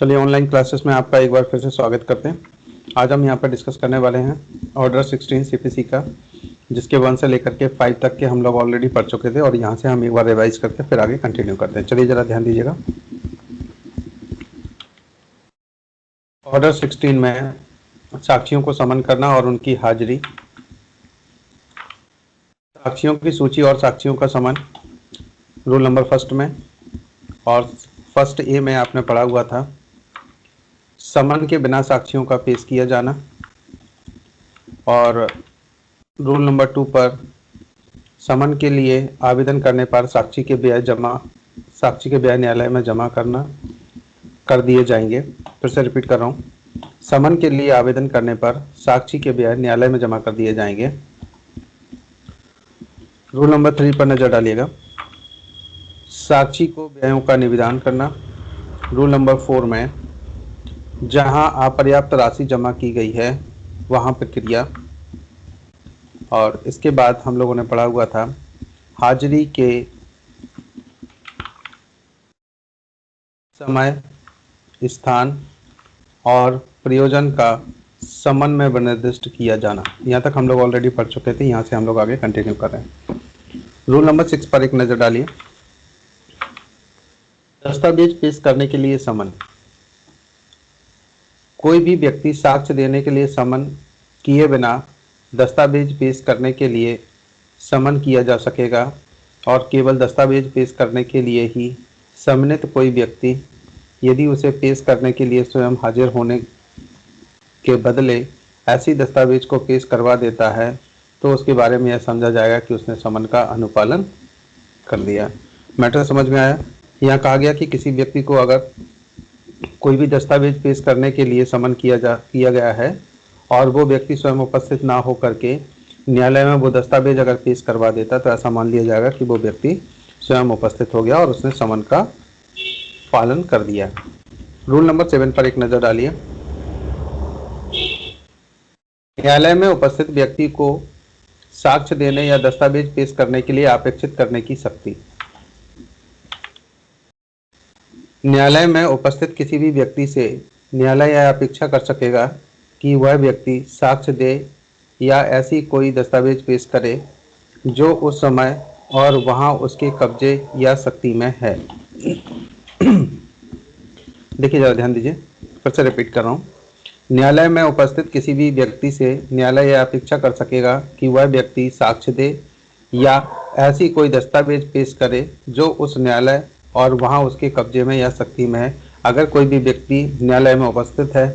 चलिए online classes में आपका एक बार फिर से स्वागत करते हैं। आज हम यहाँ पर डिस्कस करने वाले हैं ऑर्डर 16 सीपीसी का, जिसके 1 से लेकर के 5 तक के हम लोग ऑलरेडी पढ़ चुके थे और यहाँ से हम एक बार रिवाइज करके फिर आगे कंटिन्यू करते हैं। चलिए ज़रा ध्यान दीजिएगा। ऑर्डर 16 में साक्षियों को समन करना और उनकी हाजिरी, साक्षियों की सूची और साक्षियों का समन रूल नंबर फर्स्ट में, और फर्स्ट ए में आपने पढ़ा हुआ था समन के बिना साक्षियों का पेश किया जाना, और रूल नंबर 2 पर समन के लिए आवेदन करने पर साक्षी के ब्याज न्यायालय में जमा कर दिए जाएंगे। फिर से रिपीट कर रहा हूँ, समन के लिए आवेदन करने पर साक्षी के ब्याज न्यायालय में जमा कर दिए जाएंगे। रूल नंबर 3 पर नजर डालिएगा, साक्षी को व्ययों का निवेदन करना। रूल नंबर 4 में जहां अपर्याप्त राशि जमा की गई है वहां प्रक्रिया, और इसके बाद हम लोगों ने पढ़ा हुआ था हाजिरी के समय, स्थान और प्रयोजन का समन में निर्दिष्ट किया जाना। यहाँ तक हम लोग ऑलरेडी पढ़ चुके थे, यहाँ से हम लोग आगे कंटिन्यू कर रहे हैं। रूल नंबर 6 पर एक नजर डालिए, दस्तावेज पेश करने के लिए समन। कोई भी व्यक्ति साक्ष्य देने के लिए समन किए बिना दस्तावेज पेश करने के लिए समन किया जा सकेगा, और केवल दस्तावेज पेश करने के लिए ही सम्मानित कोई व्यक्ति यदि उसे पेश करने के लिए स्वयं हाजिर होने के बदले ऐसी दस्तावेज को पेश करवा देता है तो उसके बारे में यह समझा जाएगा कि उसने समन का अनुपालन कर लिया। मैटर समझ में आया? यहाँ कहा गया कि किसी व्यक्ति को अगर कोई भी दस्तावेज पेश करने के लिए समन किया गया है और वो व्यक्ति स्वयं उपस्थित ना हो करके न्यायालय में वो दस्तावेज अगर पेश करवा देता तो ऐसा मान लिया जाएगा कि वो व्यक्ति स्वयं उपस्थित हो गया और उसने समन का पालन कर दिया। रूल नंबर 7 पर एक नजर डालिए, न्यायालय में उपस्थित व्यक्ति को साक्ष्य देने या दस्तावेज पेश करने के लिए अपेक्षित करने की शक्ति। न्यायालय में उपस्थित किसी भी व्यक्ति से न्यायालय यह अपेक्षा कर सकेगा कि वह व्यक्ति साक्ष्य दे या ऐसी कोई दस्तावेज पेश करे जो उस समय और वहां उसके कब्जे या शक्ति में है। देखिए जरा ध्यान दीजिए, फिर से रिपीट कर रहा हूँ, न्यायालय में उपस्थित किसी भी व्यक्ति से न्यायालय यह अपेक्षा कर सकेगा कि वह व्यक्ति साक्ष्य दे या ऐसी कोई दस्तावेज पेश करे जो उस न्यायालय और वहां उसके कब्जे में या शक्ति में है। अगर कोई भी व्यक्ति न्यायालय में उपस्थित है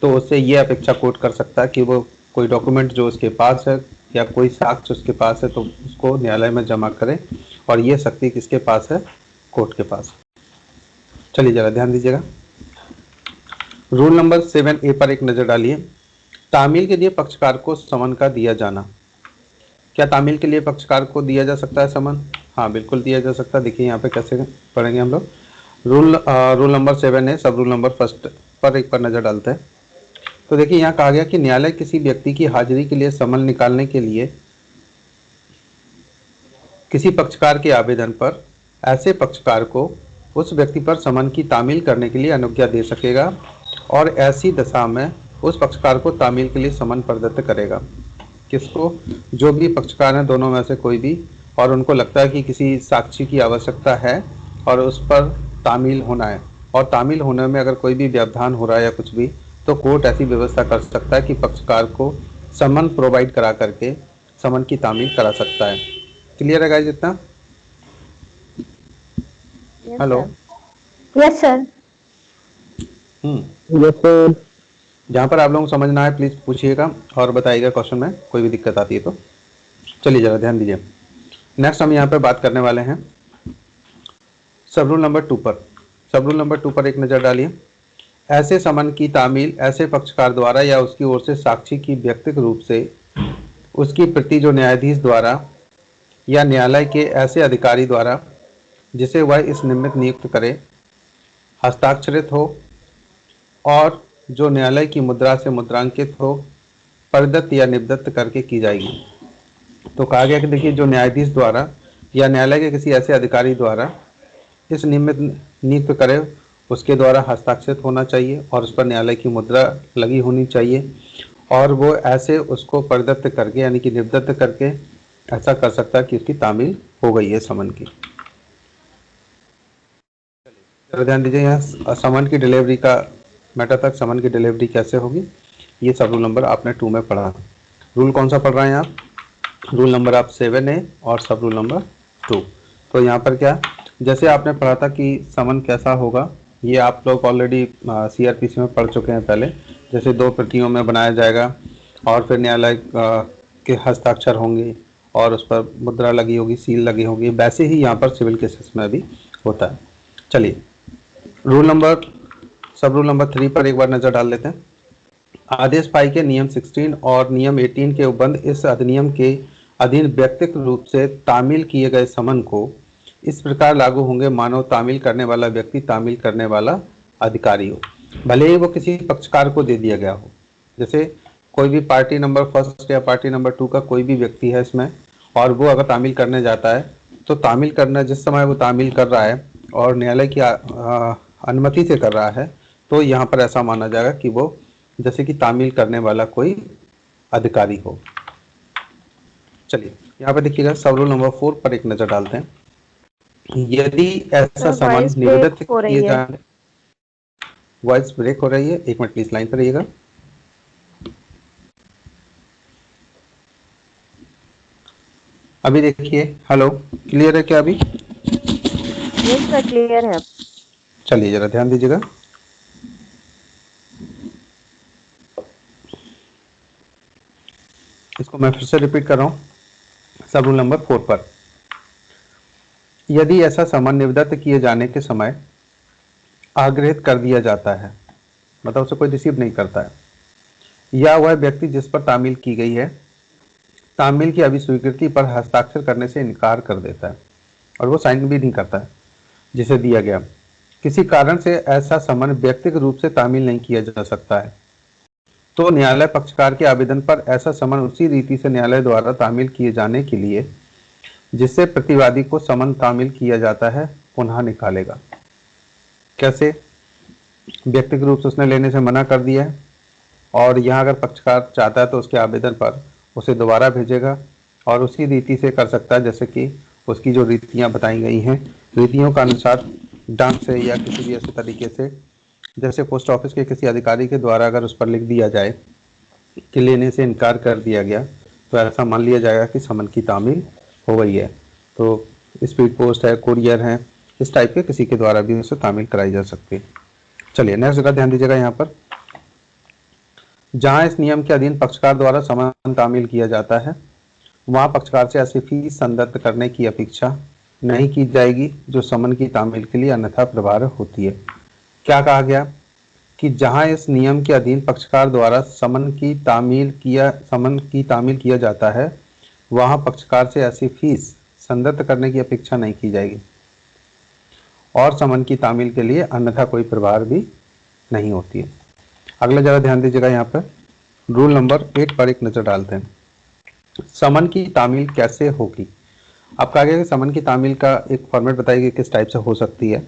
तो उससे ये अपेक्षा कोर्ट कर सकता है कि वो कोई डॉक्यूमेंट जो उसके पास है या कोई साक्ष्य उसके पास है तो उसको न्यायालय में जमा करे, और ये शक्ति किसके पास है? कोर्ट के पास। चलिए जरा ध्यान दीजिएगा, रूल नंबर 7A पर एक नजर डालिए, तामील के लिए पक्षकार को समन का दिया जाना। क्या तामील के लिए पक्षकार को दिया जा सकता है समन? हाँ बिल्कुल दिया जा सकता है। देखिए यहाँ पे कैसे पढ़ेंगे हम लोग। रूल नंबर 7 है, सब रूल नंबर फर्स्ट पर एक पर नजर डालते हैं। तो देखिए यहाँ कहा गया कि न्यायालय किसी व्यक्ति की हाजिरी के लिए समन निकालने के लिए किसी पक्षकार के आवेदन पर ऐसे पक्षकार को उस व्यक्ति पर समन की तामील करने के लिए अनुज्ञा दे सकेगा, और ऐसी दशा में उस पक्षकार को तामील के लिए समन प्रदत्त करेगा। किसको? जो भी पक्षकार हैं दोनों में से कोई भी, और उनको लगता है कि किसी साक्षी की आवश्यकता है और उस पर तामील होना है, और तामील होने में अगर कोई भी व्यवधान हो रहा है या कुछ भी, तो कोर्ट ऐसी व्यवस्था कर सकता है कि पक्षकार को समन प्रोवाइड करा करके समन की तामील करा सकता है। क्लियर है गाइस इतना? Hello, yes sir. Yes sir. जहाँ पर आप लोगों को समझना है प्लीज पूछिएगा और बताइएगा क्वेश्चन में कोई भी दिक्कत आती है तो। चलिए जरा ध्यान दीजिए, नेक्स्ट हम यहाँ पे बात करने वाले हैं सब रूल नंबर 2 पर। सब रूल नंबर 2 पर एक नजर डालिए, ऐसे समन की तामील ऐसे पक्षकार द्वारा या उसकी ओर से साक्षी की व्यक्तिगत रूप से उसकी प्रति जो न्यायाधीश द्वारा या न्यायालय के ऐसे अधिकारी द्वारा जिसे वह इस निमित्त नियुक्त करे हस्ताक्षरित हो और जो न्यायालय की मुद्रा से मुद्रांकित हो, प्रदत्त या निबद्ध करके की जाएगी। तो कहा गया कि देखिए जो न्यायाधीश द्वारा या न्यायालय के किसी ऐसे अधिकारी द्वारा इस निमित्त नियुक्त करे उसके द्वारा हस्ताक्षरित होना चाहिए और उस पर न्यायालय की मुद्रा लगी होनी चाहिए, और वो ऐसे उसको प्रदत्त करके यानी कि निर्दत्त करके ऐसा कर सकता है कि उसकी तामील हो गई है समन की। तो ध्यान दीजिए, यहाँ समन की डिलीवरी का मैटर तक समन की डिलीवरी कैसे होगी, ये सब रूल नंबर आपने 2 में पढ़ा। रूल कौन सा पढ़ रहे हैं आप? रूल नंबर आप 7A और सब रूल नंबर 2। तो यहाँ पर क्या, जैसे आपने पढ़ा था कि समन कैसा होगा, ये आप लोग ऑलरेडी CRPC में पढ़ चुके हैं पहले। जैसे 2 प्रतियों में बनाया जाएगा और फिर न्यायालय के हस्ताक्षर होंगे और उस पर मुद्रा लगी होगी, सील लगी होगी, वैसे ही यहाँ पर सिविल केसेस में भी होता है। चलिए सब रूल नंबर 3 पर एक बार नजर डाल लेते हैं। आदेश पाई के नियम 16 और नियम 18 के उपबंध इस अधिनियम के अधीन व्यक्तिगत रूप से तामील किए गए समन को इस प्रकार लागू होंगे मानो तामील करने वाला व्यक्ति तामील करने वाला अधिकारी हो, भले ही वो किसी पक्षकार को दे दिया गया हो। जैसे कोई भी पार्टी नंबर 1 या पार्टी नंबर 2 का कोई भी व्यक्ति है इसमें, और वो अगर तामील करने जाता है तो तामील करना जिस समय वो तामील कर रहा है और न्यायालय की अनुमति से कर रहा है, तो यहाँ पर ऐसा माना जाएगा कि वो जैसे कि तामील करने वाला कोई अधिकारी हो। चलिए यहाँ पे देखिएगा, सब रूल नंबर 4 पर एक नजर डालते हैं। यदि ऐसा सामान निवेदित किए जाने, वॉइस ब्रेक हो रही है, 1 मिनट प्लीज लाइन पर रहिएगा। अभी देखिए, हेलो, क्लियर है क्या अभी? यस सर, क्लियर है। चलिए जरा ध्यान दीजिएगा। इसको मैं फिर से रिपीट कर रहा हूं। सब रूल नंबर 4 पर, यदि ऐसा सामान निवेदित किए जाने के समय आग्रहित कर दिया जाता है, मतलब उसे कोई रिसीव नहीं करता है, या वह व्यक्ति जिस पर तामील की गई है तामील की अभिस्वीकृति पर हस्ताक्षर करने से इनकार कर देता है और वो साइन भी नहीं करता है जिसे दिया गया, किसी कारण से ऐसा समन व्यक्तिगत रूप से तामील नहीं किया जा सकता है, तो न्यायालय पक्षकार के आवेदन पर ऐसा समन उसी रीति से न्यायालय द्वारा तामील किए जाने के लिए जिससे प्रतिवादी को समन तामील किया जाता है पुनः निकालेगा। कैसे? व्यक्तिगत रूप से उसने लेने से मना कर दिया है और यहाँ अगर पक्षकार चाहता है तो उसके आवेदन पर उसे दोबारा भेजेगा और उसी रीति से कर सकता है जैसे कि उसकी जो रीतियाँ बताई गई हैं, रीतियों का अनुसार डाक से या किसी भी ऐसे तरीके से, जैसे पोस्ट ऑफिस के किसी अधिकारी के द्वारा अगर उस पर लिख दिया जाए कि लेने से इनकार कर दिया गया, तो ऐसा मान लिया जाएगा कि समन की तामील हो गई है। तो स्पीड पोस्ट है, कुरियर है, इस टाइप के किसी के द्वारा भी उसे तामील कराई जा सकती है। चलिए नेक्स्ट जगह ध्यान दीजिएगा, यहाँ पर जहां इस नियम के अधीन पक्षकार द्वारा समन तामील किया जाता है वहां पक्षकार से ऐसी फीस संदत्त करने की अपेक्षा नहीं की जाएगी जो समन की तामील के लिए अन्यथा प्रभावी होती है। क्या कहा गया कि जहां इस नियम के अधीन पक्षकार द्वारा समन की तामील किया जाता है वहां पक्षकार से ऐसी फीस संदत्त करने की अपेक्षा नहीं की जाएगी और समन की तामील के लिए अन्यथा कोई प्रभाव भी नहीं होती है। अगला जरा ध्यान दीजिएगा, यहाँ पर रूल नंबर 8 पर एक नजर डालते हैं। समन की तामील कैसे होगी? अब कहा गया कि समन की तामील का एक फॉर्मेट बताइए किस टाइप से हो सकती है।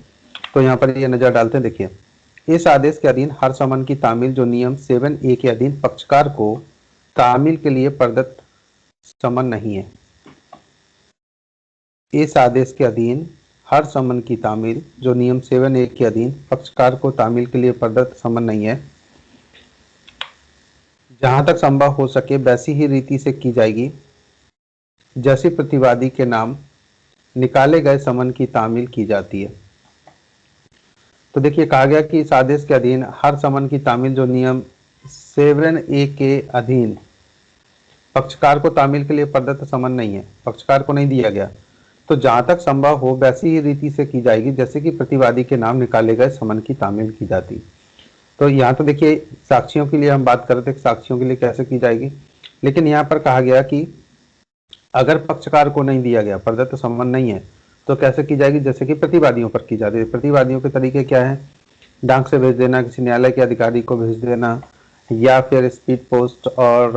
तो यहाँ पर ये नजर डालते हैं, देखिए, इस आदेश के अधीन हर समन की तामील जो नियम 7A के अधीन पक्षकार को तामील के लिए प्रदत्त समन नहीं है। इस आदेश के अधीन हर समन की तामील जो नियम 7A के अधीन पक्षकार को तामील के लिए प्रदत्त समन नहीं है, जहां तक संभव हो सके वैसी ही रीति से की जाएगी जैसे प्रतिवादी के नाम निकाले गए समन की तामील की जाती है। तो देखिए, कहा गया कि इस आदेश के अधीन हर समन की तामील जो नियम 7A के अधीन पक्षकार को तामील के लिए प्रदत्त समन नहीं है, पक्षकार को नहीं दिया गया, तो जहां तक संभव हो वैसी ही रीति से की जाएगी जैसे कि प्रतिवादी के नाम निकाले गए समन की तामील की जाती। तो यहाँ तो देखिए, साक्षियों के लिए हम बात कर रहे थे, साक्षियों के लिए कैसे की जाएगी, लेकिन यहाँ पर कहा गया कि अगर पक्षकार को नहीं दिया गया, प्रदत्त समन नहीं है, तो कैसे की जाएगी? जैसे कि प्रतिवादियों पर की जाती है। प्रतिवादियों के तरीके क्या है? डाक से भेज देना, किसी न्यायालय के अधिकारी को भेज देना, या फिर स्पीड पोस्ट और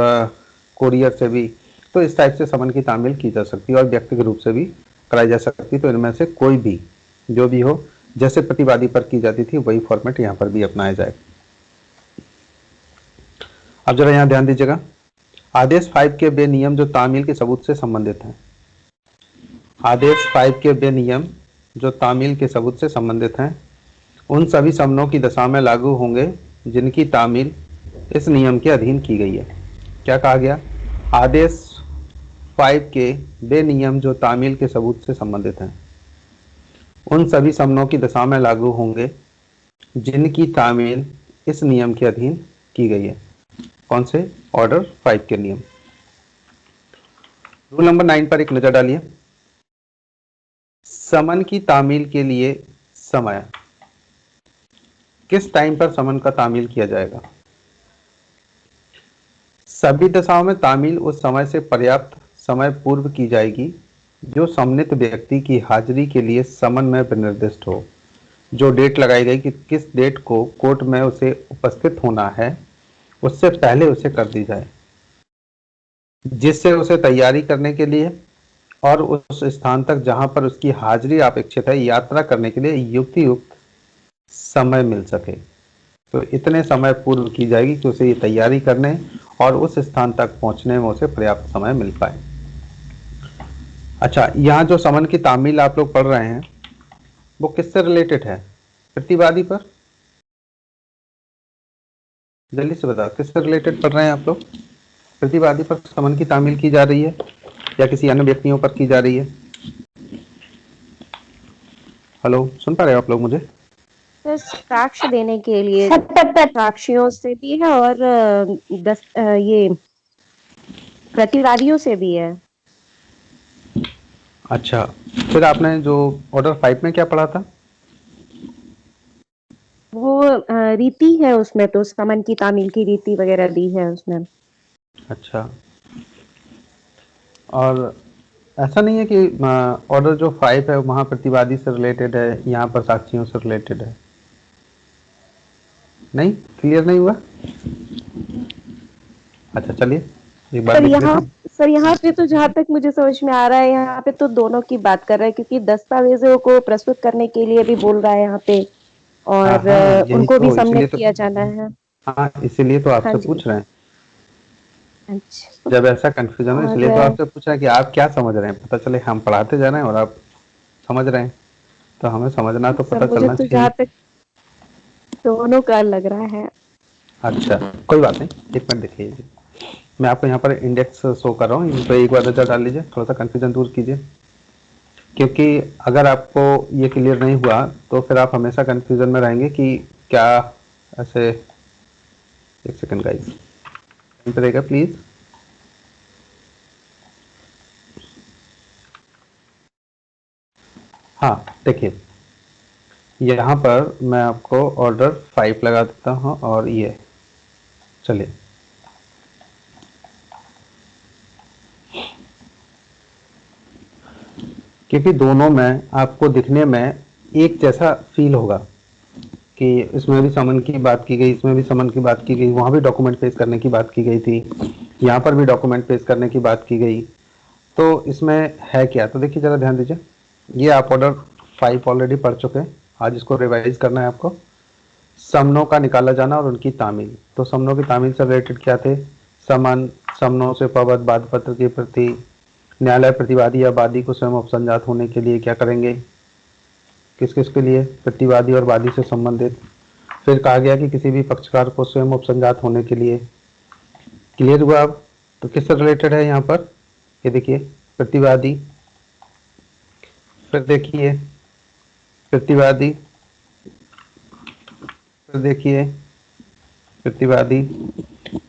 कुरियर से भी। तो इस टाइप से समन की तामील की जा सकती है और व्यक्तिगत रूप से भी कराई जा सकती है। तो इनमें से कोई भी जो भी हो, जैसे प्रतिवादी पर की जाती थी वही फॉर्मेट यहाँ पर भी अपनाया जाएगा। अब जरा यहाँ ध्यान दीजिएगा, आदेश 5 के वे नियम जो तामील के सबूत से संबंधित हैं। आदेश 5 के वे नियम जो तामील के सबूत से संबंधित हैं उन सभी समनों की दशा में लागू होंगे जिनकी तामील इस नियम के अधीन की गई है। क्या कहा गया? आदेश 5 के वे नियम जो तामील के सबूत से संबंधित हैं उन सभी समनों की दशा में लागू होंगे जिनकी तामील इस नियम के अधीन की गई है। कौन से? ऑर्डर 5 के नियम। रूल नंबर 9 पर एक नजर डालिए। समन की तामील के लिए समय, किस टाइम पर समन का तामील किया जाएगा? सभी दशाओं में तामील उस समय से पर्याप्त समय पूर्व की जाएगी जो सम्मिलित व्यक्ति की हाजिरी के लिए समन में विनिर्दिष्ट हो। जो डेट लगाई गई कि किस डेट को कोर्ट में उसे उपस्थित होना है उससे पहले उसे कर दी जाए, जिससे उसे तैयारी करने के लिए और उस स्थान तक जहां पर उसकी हाजिरी अपेक्षित है यात्रा करने के लिए युक्त समय मिल सके। तो इतने समय पूर्व की जाएगी कि उसे ये तैयारी करने और उस स्थान तक पहुंचने में उसे पर्याप्त समय मिल पाए। अच्छा, यहाँ जो समन की तामील आप लोग पढ़ रहे हैं वो किससे रिलेटेड है? प्रतिवादी पर। जल्दी से बताओ, किससे रिलेटेड पढ़ रहे हैं आप लोग? प्रतिवादी पर समन की तामील की जा रही है या किसी अन्य व्यक्तियों पर की जा रही है? हेलो, सुन पा रहे हो आप लोग मुझे? तो साक्ष्य देने के लिए साक्षियों से भी है और ये प्रतिवादियों से भी है। अच्छा, फिर आपने जो ऑर्डर 5 में क्या पढ़ा था? वो रीति है उसमें, तो समन की तामील की रीति वगैरह दी है उसमें। अच्छा, और ऐसा नहीं है कि ऑर्डर जो 5 है वहाँ प्रतिवादी से रिलेटेड है, यहाँ पर साक्षियों से रिलेटेड है? नहीं, क्लियर नहीं हुआ? अच्छा, चलिए एक बार देख लेते हैं। सर यहाँ पे तो जहाँ तक मुझे समझ में आ रहा है, यहाँ पे तो दोनों की बात कर रहा है, क्योंकि दस्तावेजों को प्रस्तुत करने के लिए भी बोल रहा है यहाँ पे, हाँ और हाँ, यही उनको भी तो, इसलिए सम्मिलित तो, किया जाना है। हाँ इसीलिए तो हाँ आपसे जी। पूछ रहे हैं। अच्छा। जब ऐसा कंफ्यूजन हो और इसलिए तो आपसे पूछ रहे हैं कि आप क्या समझ रहे हैं। पता चले हम पढ़ाते जा रहे हैं और आप समझ रहे हैं, तो हमें समझना तो सर पता मुझे चलना तो चाहिए। जहाँ तक दोनों का लग रहा है। अच्छा, कोई बात नहीं, एक मिनट देखिए जी। मैं आपको यहाँ पर इंडेक्स शो कर रहा हूँ, इन पर एक बार नजर डाल लीजिए, थोड़ा सा कंफ्यूजन दूर कीजिए, क्योंकि अगर आपको ये क्लियर नहीं हुआ तो फिर आप हमेशा कंफ्यूजन में रहेंगे कि क्या ऐसे। एक सेकंड गाइस, रहेगा प्लीज। हाँ देखिए, यहाँ पर मैं आपको ऑर्डर 5 लगा देता हूँ और ये चलिए, क्योंकि दोनों में आपको दिखने में एक जैसा फील होगा कि इसमें भी समन की बात की गई, इसमें भी समन की बात की गई, वहाँ भी डॉक्यूमेंट पेश करने की बात की गई थी, यहाँ पर भी डॉक्यूमेंट पेश करने की बात की गई। तो इसमें है क्या? तो देखिए जरा ध्यान दीजिए, ये आप ऑर्डर 5 ऑलरेडी पढ़ चुके हैं, आज इसको रिवाइज करना है आपको। समनों का निकाला जाना और उनकी तामील। तो समनों की तामील से रिलेटेड क्या थे? समन, समनों से उपबद्ध वाद पत्र की प्रति, न्यायालय प्रतिवादी या वादी को स्वयं उपसंजात होने के लिए क्या करेंगे? किस किस के लिए? प्रतिवादी और वादी से संबंधित। फिर कहा गया कि किसी भी पक्षकार को स्वयं उपसंजात होने के लिए। क्लियर हुआ अब? तो किससे रिलेटेड है यहाँ पर? ये देखिए, प्रतिवादी, फिर देखिए प्रतिवादी, फिर देखिए प्रतिवादी,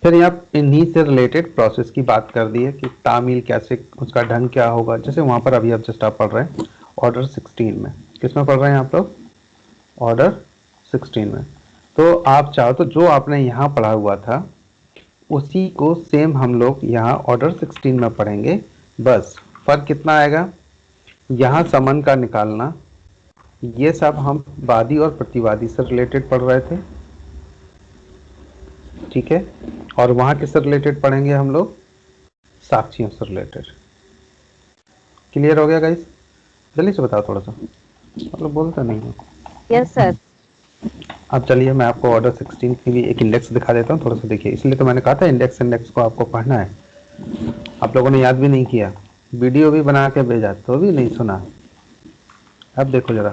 फिर यहाँ इन्हीं से रिलेटेड प्रोसेस की बात कर दी है कि तामील कैसे, उसका ढंग क्या होगा, जैसे वहां पर अभी अब जस्ट आप पढ़ रहे हैं ऑर्डर 16 में। किसमें पढ़ रहे हैं आप लोग? ऑर्डर 16 में। तो आप चाहो तो जो आपने यहाँ पढ़ा हुआ था उसी को सेम हम लोग यहाँ ऑर्डर 16 में पढ़ेंगे। बस फर्क कितना आएगा, यहाँ समन का निकालना, ये सब हम वादी और प्रतिवादी से रिलेटेड पढ़ रहे थे, ठीक है, और वहां किससे रिलेटेड पढ़ेंगे हम लोग? साक्षियों से रिलेटेड। क्लियर हो गया गाइस? जल्दी से बताओ थोड़ा सा, मतलब बोलता नहीं हो। Yes sir. अब चलिए मैं आपको ऑर्डर 16 की भी एक इंडेक्स दिखा देता हूँ, थोड़ा सा देखिए। इसलिए तो मैंने कहा था इंडेक्स को आपको पढ़ना है। आप लोगों ने याद भी नहीं किया, वीडियो भी बना के भेजा तो भी नहीं सुना। अब देखो जरा,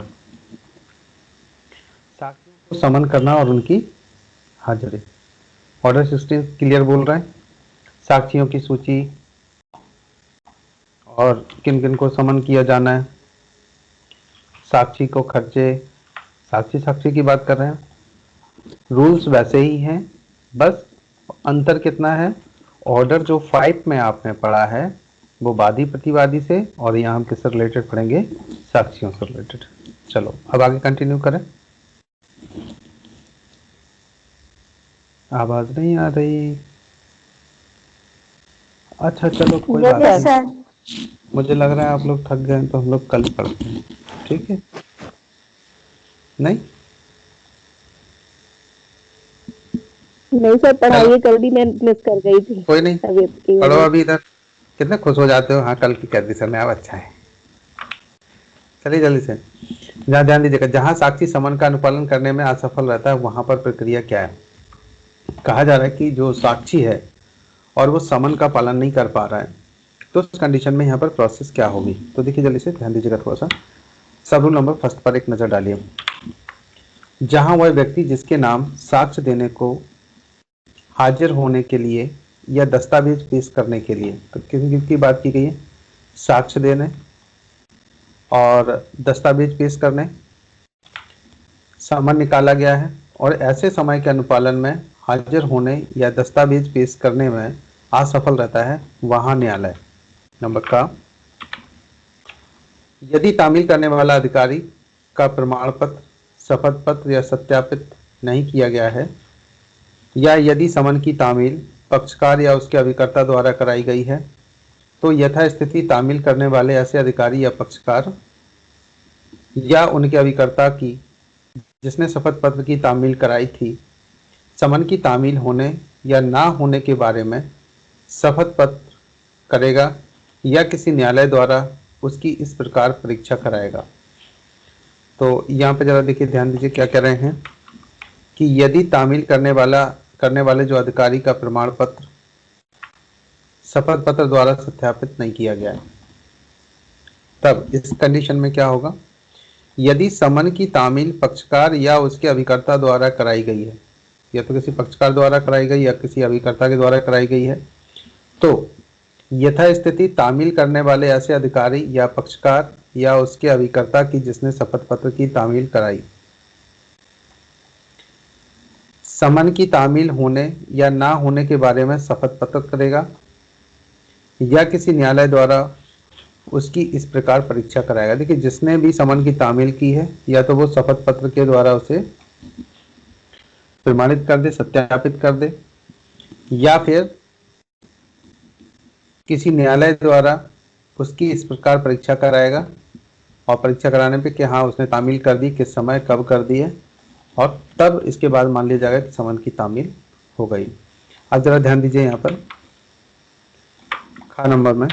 साक्षियों को समन करना और उनकी हाजिरी। ऑर्डर 16 क्लियर बोल रहा है, साक्षियों की सूची और किन किन को समन किया जाना है, साक्षी को खर्चे, साक्षी की बात कर रहे हैं। रूल्स वैसे ही हैं, बस अंतर कितना है, ऑर्डर जो 5 में आपने पढ़ा है वो वादी प्रतिवादी से, और यहाँ हम किससे रिलेटेड पढ़ेंगे, साक्षियों से रिलेटेड। चलो अब आगे कंटिन्यू करें। आवाज नहीं आ रही। अच्छा चलो कोई बात नहीं, मुझे लग रहा है आप लोग थक गए तो हम लोग कल पढ़ते हैं, ठीक है? नहीं नहीं सर, पढ़ाइए, कल भी मैं मिस कर गई थी। कोई नहीं, पढ़ो अभी इधर। कितने खुश हो जाते हो, हाँ कल की कर दी सर ने, अब अच्छा है। चलिए जल्दी से, जहाँ ध्यान दीजिएगा, जहाँ साक्षी समन का अनुपालन करने में असफल रहता है वहां पर प्रक्रिया क्या है। कहा जा रहा है कि जो साक्षी है और वो समन का पालन नहीं कर पा रहा है, तो उस कंडीशन में यहाँ पर प्रोसेस क्या होगी। तो देखिए जल्दी से ध्यान दीजिएगा थोड़ा सा, सब रूल नंबर फर्स्ट पर एक नजर डालिए। जहां वह व्यक्ति जिसके नाम साक्ष्य देने को हाजिर होने के लिए या दस्तावेज पेश करने के लिए, तो किन किन की बात की गई है, साक्ष्य देने और दस्तावेज पेश करने, समन निकाला गया है और ऐसे समय के अनुपालन में हाजिर होने या दस्तावेज पेश करने में असफल रहता है, वहां न्यायालय। नंबर का, यदि तामील करने वाला अधिकारी का प्रमाण पत्र, शपथ पत्र या सत्यापित नहीं किया गया है, या यदि समन की तामील पक्षकार या उसके अभिकर्ता द्वारा कराई गई है, तो यथास्थिति तामील करने वाले ऐसे अधिकारी या पक्षकार या उनके अभिकर्ता की जिसने शपथ पत्र की तामील कराई थी, समन की तामील होने या ना होने के बारे में शपथ पत्र करेगा या किसी न्यायालय द्वारा उसकी इस प्रकार परीक्षा कराएगा। तो यहाँ पे जरा देखिए, ध्यान दीजिए क्या कह रहे हैं कि यदि तामील करने वाले जो अधिकारी का प्रमाण पत्र शपथ पत्र द्वारा सत्यापित नहीं किया गया है, तब इस कंडीशन में क्या होगा, यदि समन की तामील पक्षकार या उसके अभिकर्ता द्वारा कराई गई है, या तो किसी पक्षकार द्वारा कराई गई या किसी अभिकर्ता के द्वारा कराई गई है, तो यथास्थिति तामील करने वाले ऐसे अधिकारी या पक्षकार या उसके अभिकर्ता की जिसने शपथ पत्र की तामील कराई, समन की तामील होने या ना होने के बारे में शपथ पत्र करेगा या किसी न्यायालय द्वारा उसकी इस प्रकार परीक्षा कराएगा। देखिए, जिसने भी समन की तामील की है, या तो वो शपथ पत्र के द्वारा उसे प्रमाणित कर दे, सत्यापित कर दे, या फिर किसी न्यायालय द्वारा उसकी इस प्रकार परीक्षा कराएगा, और परीक्षा कराने पे कि हाँ उसने तामील कर दी, किस समय कब कर दी है, और तब इसके बाद मान लिया जाएगा कि समन की तामील हो गई। अब जरा ध्यान दीजिए यहाँ पर खा नंबर में,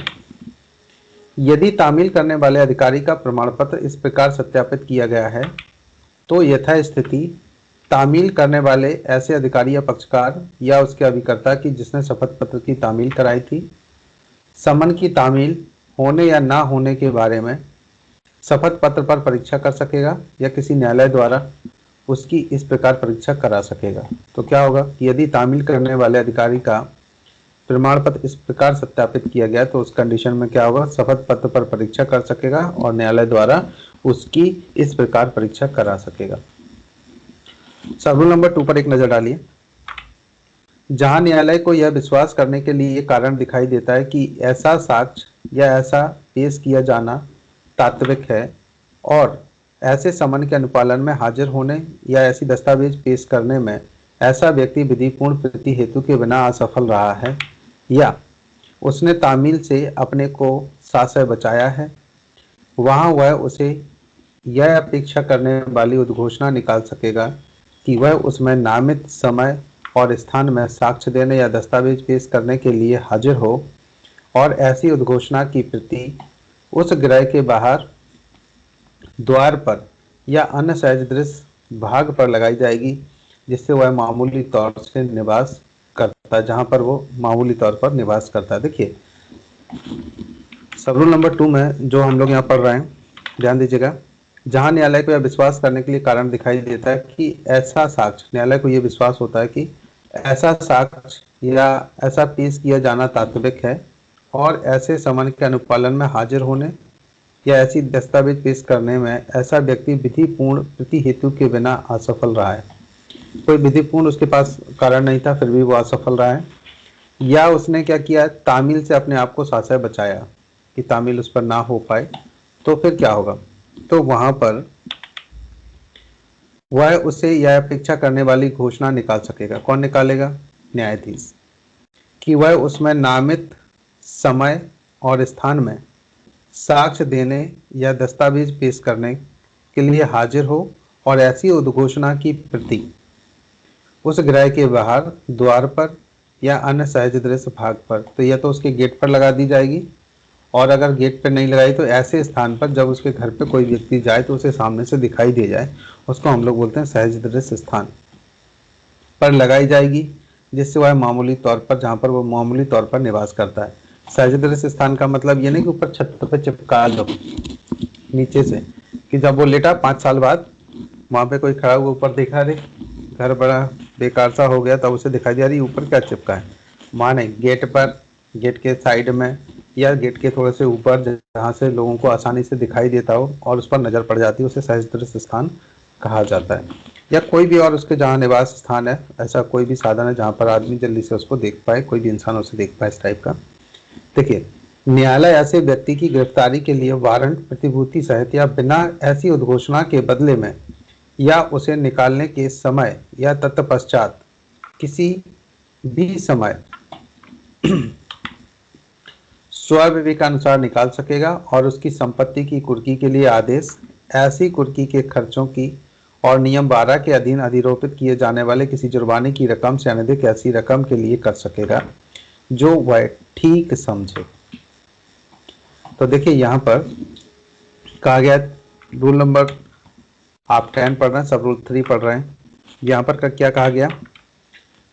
यदि तामील करने वाले अधिकारी का प्रमाण पत्र इस प्रकार सत्यापित किया गया है, तो यथास्थिति तामील करने वाले ऐसे अधिकारी या पक्षकार या उसके अभिकर्ता की जिसने शपथ पत्र की तामील कराई थी, समन की तामील होने या ना होने के बारे में शपथ पत्र पर परीक्षा कर सकेगा या किसी न्यायालय द्वारा उसकी इस प्रकार परीक्षा करा सकेगा। तो क्या होगा कि यदि तामील करने वाले अधिकारी का प्रमाण पत्र इस प्रकार सत्यापित किया गया, तो उस कंडीशन में क्या होगा, शपथ पत्र पर परीक्षा कर सकेगा और न्यायालय द्वारा उसकी इस प्रकार परीक्षा करा सकेगा। सब रूल नंबर 2 पर एक नजर डालिए। जहां न्यायालय को यह विश्वास करने के लिए कारण दिखाई देता है कि ऐसा साक्ष्य या ऐसा पेश किया जाना तात्विक है और ऐसे समन के अनुपालन में हाजिर होने या ऐसी दस्तावेज पेश करने में ऐसा व्यक्ति विधिपूर्ण प्रीति हेतु के बिना असफल रहा है, या उसने तामील से अपने को साशय बचाया है, वहां वह उसे यह अपेक्षा करने वाली उद्घोषणा निकाल सकेगा कि वह उसमें नामित समय और स्थान में साक्ष्य देने या दस्तावेज पेश करने के लिए हाजिर हो, और ऐसी उद्घोषणा की प्रति उस गृह के बाहर द्वार पर या अन्य सहज दृश्य भाग पर लगाई जाएगी जिससे वह मामूली तौर से निवास करता है, जहां पर वो मामूली तौर पर निवास करता है। देखिए सब रूल नंबर 2 में जो हम लोग यहाँ पढ़ रहे हैं, ध्यान दीजिएगा। जहां न्यायालय को यह विश्वास करने के लिए कारण दिखाई देता है कि ऐसा साक्ष्य, न्यायालय को यह विश्वास होता है कि ऐसा साक्ष्य या ऐसा पेश किया जाना तात्विक है और ऐसे समन के अनुपालन में हाजिर होने या ऐसी दस्तावेज पेश करने में ऐसा व्यक्ति विधिपूर्ण प्रति हेतु के बिना असफल रहा है। कोई विधिपूर्ण उसके पास कारण नहीं था, फिर भी वो असफल रहा है। या उसने क्या किया, तामील से अपने आप को साशय बचाया कि तामील उस पर ना हो पाए, तो फिर क्या होगा, तो वहां पर वह उसे यह अपेक्षा करने वाली घोषणा निकाल सकेगा। कौन निकालेगा? न्यायाधीश, कि वह उसमें नामित समय और स्थान में साक्ष्य देने या दस्तावेज पेश करने के लिए हाजिर हो और ऐसी उद्घोषणा की प्रति उस गृह के बाहर द्वार पर या अन्य सहज दृश्य भाग पर, तो यह तो उसके गेट पर लगा दी जाएगी, और अगर गेट पर नहीं लगाई तो ऐसे स्थान पर जब उसके घर पे कोई व्यक्ति जाए तो उसे सामने से दिखाई दे जाए, उसको हम लोग बोलते हैं सहज दृश्य स्थान पर लगाई जाएगी, जिससे वह मामूली तौर पर, जहाँ पर वो मामूली तौर पर निवास करता है। सहज दृश्य स्थान का मतलब ये नहीं कि ऊपर छत पे चिपका दो नीचे से, कि जब वो लेटा 5 साल बाद वहां पे कोई खड़ा हुआ ऊपर देखा, अरे घर बड़ा बेकार सा हो गया, तब उसे दिखाई दिया अरे ऊपर क्या चिपका है। वहां नहीं, गेट पर, गेट के साइड में या गेट के थोड़े से ऊपर जहाँ से लोगों को आसानी से दिखाई देता हो और उस पर नजर पड़ जाती है, उसे सहज दृश्य स्थान कहा जाता है। या कोई भी और उसके जहाँ निवास स्थान है, ऐसा कोई भी साधन है जहाँ पर आदमी जल्दी से उसको देख पाए, कोई भी इंसान उसे देख पाए, इस टाइप का। देखिए, न्यायालय ऐसे व्यक्ति की गिरफ्तारी के लिए वारंट प्रतिभूति सहित या बिना ऐसी उद्घोषणा के बदले में या उसे निकालने के समय या तत्पश्चात किसी भी समय स्वविवेकानुसार निकाल सकेगा और उसकी संपत्ति की कुर्की के लिए आदेश ऐसी कुर्की के खर्चों की और नियम 12 के अधीन अधिरोपित किए जाने वाले किसी जुर्माने की रकम से अनधिक ऐसी रकम के लिए कर सकेगा जो वह ठीक समझे। तो देखिए यहाँ पर कहा गया, रूल नंबर, आप 10 पढ़ रहे हैं, सब रूल 3 पढ़ रहे हैं। यहाँ पर क्या कहा गया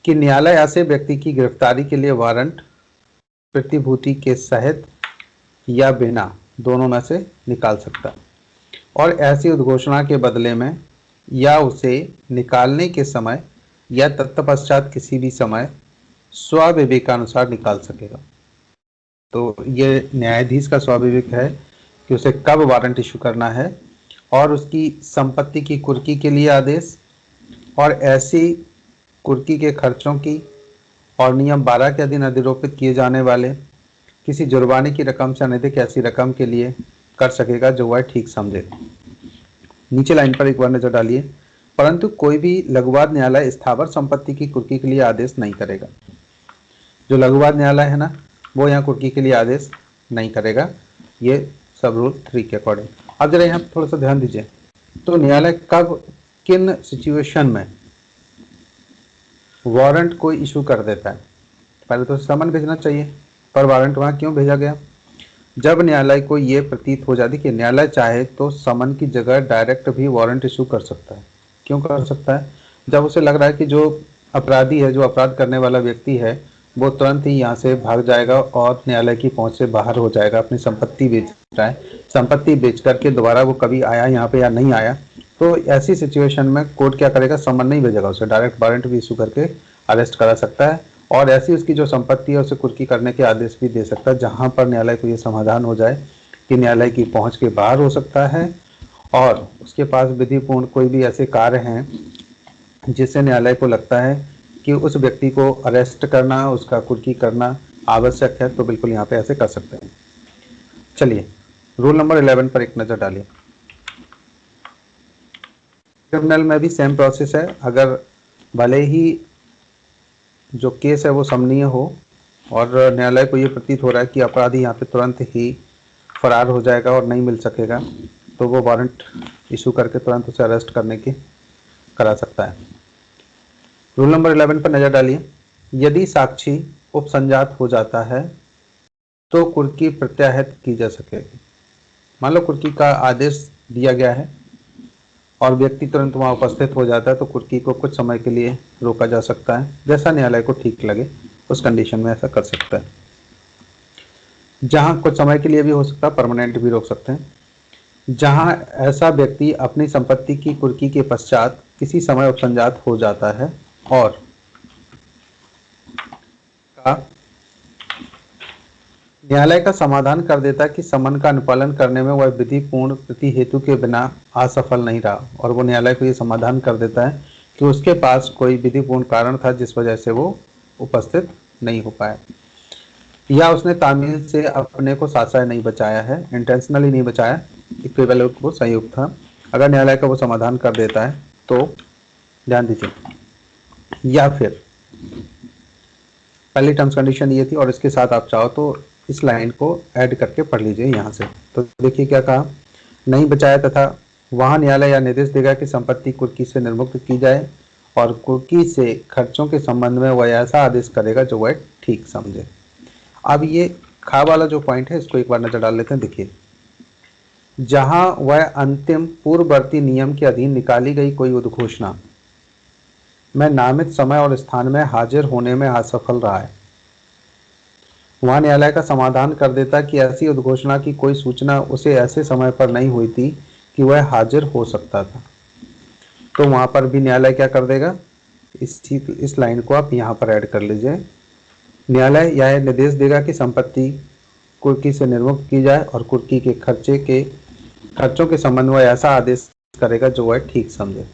कि न्यायालय ऐसे व्यक्ति की गिरफ्तारी के लिए वारंट प्रतिभूति के सहित या बिना, दोनों में से निकाल सकता है, और ऐसी उद्घोषणा के बदले में या उसे निकालने के समय या तत्पश्चात किसी भी समय स्वविवेकानुसार निकाल सकेगा। तो ये न्यायाधीश का स्वाभाविक है कि उसे कब वारंट इशू करना है, और उसकी संपत्ति की कुर्की के लिए आदेश और ऐसी कुर्की के खर्चों की और नियम 12 के अधीन अधिरोपित किए जाने वाले किसी जुर्माने की रकम से अनधिक ऐसी रकम के लिए कर सकेगा जो वह ठीक समझे। नीचे लाइन पर एक बार नजर डालिए, परंतु कोई भी लघुवाद न्यायालय स्थावर संपत्ति की कुर्की के लिए आदेश नहीं करेगा। जो लघुवाद न्यायालय है ना, वो यहाँ कुर्की के लिए आदेश नहीं करेगा, ये सब रूल 3 के अकॉर्डिंग। अब जरा यहाँ थोड़ा सा ध्यान दीजिए, तो न्यायालय कब, किन सिचुएशन में वारंट को इशू कर देता है? पहले तो समन भेजना चाहिए, पर वारंट वहाँ क्यों भेजा गया? जब न्यायालय को ये प्रतीत हो जाती कि न्यायालय चाहे तो समन की जगह डायरेक्ट भी वारंट इशू कर सकता है। क्यों कर सकता है? जब उसे लग रहा है कि जो अपराधी है, जो अपराध करने वाला व्यक्ति है, वो तुरंत ही यहाँ से भाग जाएगा और न्यायालय की पहुंच से बाहर हो जाएगा, अपनी संपत्ति बेच रहा है, संपत्ति बेच करके दोबारा वो कभी आया यहाँ पे या नहीं आया, तो ऐसी सिचुएशन में कोर्ट क्या करेगा, समन नहीं भेजेगा, उसे डायरेक्ट वारंट भी इशू करके अरेस्ट करा सकता है, और ऐसी उसकी जो संपत्ति है उसे कुर्की करने के आदेश भी दे सकता है, जहां पर न्यायालय को ये समाधान हो जाए कि न्यायालय की पहुंच के बाहर हो सकता है और उसके पास विधिपूर्ण कोई भी ऐसे कार्य हैं जिससे न्यायालय को लगता है कि उस व्यक्ति को अरेस्ट करना, उसका कुर्की करना आवश्यक है, तो बिल्कुल यहाँ पे ऐसे कर सकते हैं। चलिए रूल नंबर 11 पर एक नजर डालिए। क्रिमिनल में भी सेम प्रोसेस है। अगर भले ही जो केस है वो समनीय हो और न्यायालय को ये प्रतीत हो रहा है कि अपराधी यहाँ पे तुरंत ही फरार हो जाएगा और नहीं मिल सकेगा, तो वो वारंट इशू करके तुरंत उसे अरेस्ट करने की करा सकता है। रूल नंबर 11 पर नजर डालिए। यदि साक्षी उपसंजात हो जाता है तो कुर्की प्रत्याहृत की जा सकेगी। मान लो कुर्की का आदेश दिया गया है और व्यक्ति तुरंत वहां उपस्थित हो जाता है तो कुर्की को कुछ समय के लिए रोका जा सकता है, जैसा न्यायालय को ठीक लगे उस कंडीशन में ऐसा कर सकता है। जहां कुछ समय के लिए भी हो सकता है, परमानेंट भी रोक सकते हैं। जहां ऐसा व्यक्ति अपनी संपत्ति की कुर्की के पश्चात किसी समय उपसंजात हो जाता है और का न्यायालय का समाधान कर देता है कि समन का अनुपालन करने में वह विधिपूर्ण प्रति हेतु के बिना असफल नहीं रहा, और वो न्यायालय को ये समाधान कर देता है कि उसके पास कोई विधिपूर्ण कारण था जिस वजह से वो उपस्थित नहीं हो पाया, या उसने तामील से अपने को साचा नहीं बचाया है, इंटेंशनली नहीं बचाया, इक्विवेलेंट वो संयुक्त था। अगर न्यायालय का वो समाधान कर देता है तो ध्यान दीजिए, या फिर पहली टर्म्स कंडीशन ये थी, और इसके साथ आप चाहो तो इस लाइन को ऐड करके पढ़ लीजिए यहाँ से। तो देखिए क्या कहा, नहीं बचाया तथा वहां न्यायालय या निर्देश देगा कि संपत्ति कुर्की से निर्मुक्त की जाए और कुर्की से खर्चों के संबंध में वह ऐसा आदेश करेगा जो वह ठीक समझे। अब ये खा वाला जो पॉइंट है इसको एक बार नजर डाल लेते हैं। देखिए, जहां वह अंतिम पूर्ववर्ती नियम के अधीन निकाली गई कोई उद्घोषणा में नामित समय और स्थान में हाजिर होने में असफल रहा है, वहां न्यायालय का समाधान कर देता कि ऐसी उद्घोषणा की कोई सूचना उसे ऐसे समय पर नहीं हुई थी कि वह हाजिर हो सकता था, तो वहां पर भी न्यायालय क्या कर देगा, इस लाइन को आप यहाँ पर ऐड कर लीजिए। न्यायालय यह निर्देश देगा कि संपत्ति कुर्की से निर्मुक्त की जाए और कुर्की के खर्चों के संबंध में ऐसा आदेश करेगा जो वह ठीक समझे।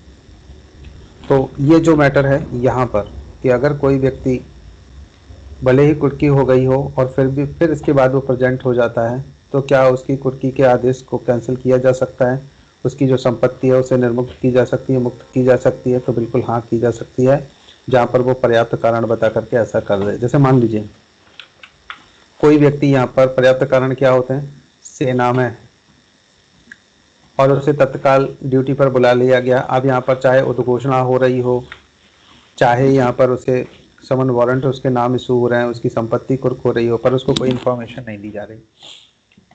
तो ये जो मैटर है यहाँ पर कि अगर कोई व्यक्ति भले ही कुर्की हो गई हो और फिर इसके बाद वो प्रेजेंट हो जाता है, तो क्या उसकी कुर्की के आदेश को कैंसिल किया जा सकता है, उसकी जो संपत्ति है उसे निर्मुक्त की जा सकती है, मुक्त की जा सकती है? तो बिल्कुल हाँ, की जा सकती है, जहाँ पर वो पर्याप्त कारण बता करके ऐसा कर दे। जैसे मान लीजिए कोई व्यक्ति यहाँ पर, पर्याप्त कारण क्या होते हैं, सेना में है और उसे तत्काल ड्यूटी पर बुला लिया गया। अब यहाँ पर चाहे उद्घोषणा हो रही हो, चाहे यहाँ पर उसे समन वारंट उसके नाम इशू हो रहे हैं, उसकी संपत्ति कुर्क हो रही हो, पर उसको कोई इन्फॉर्मेशन नहीं दी जा रही,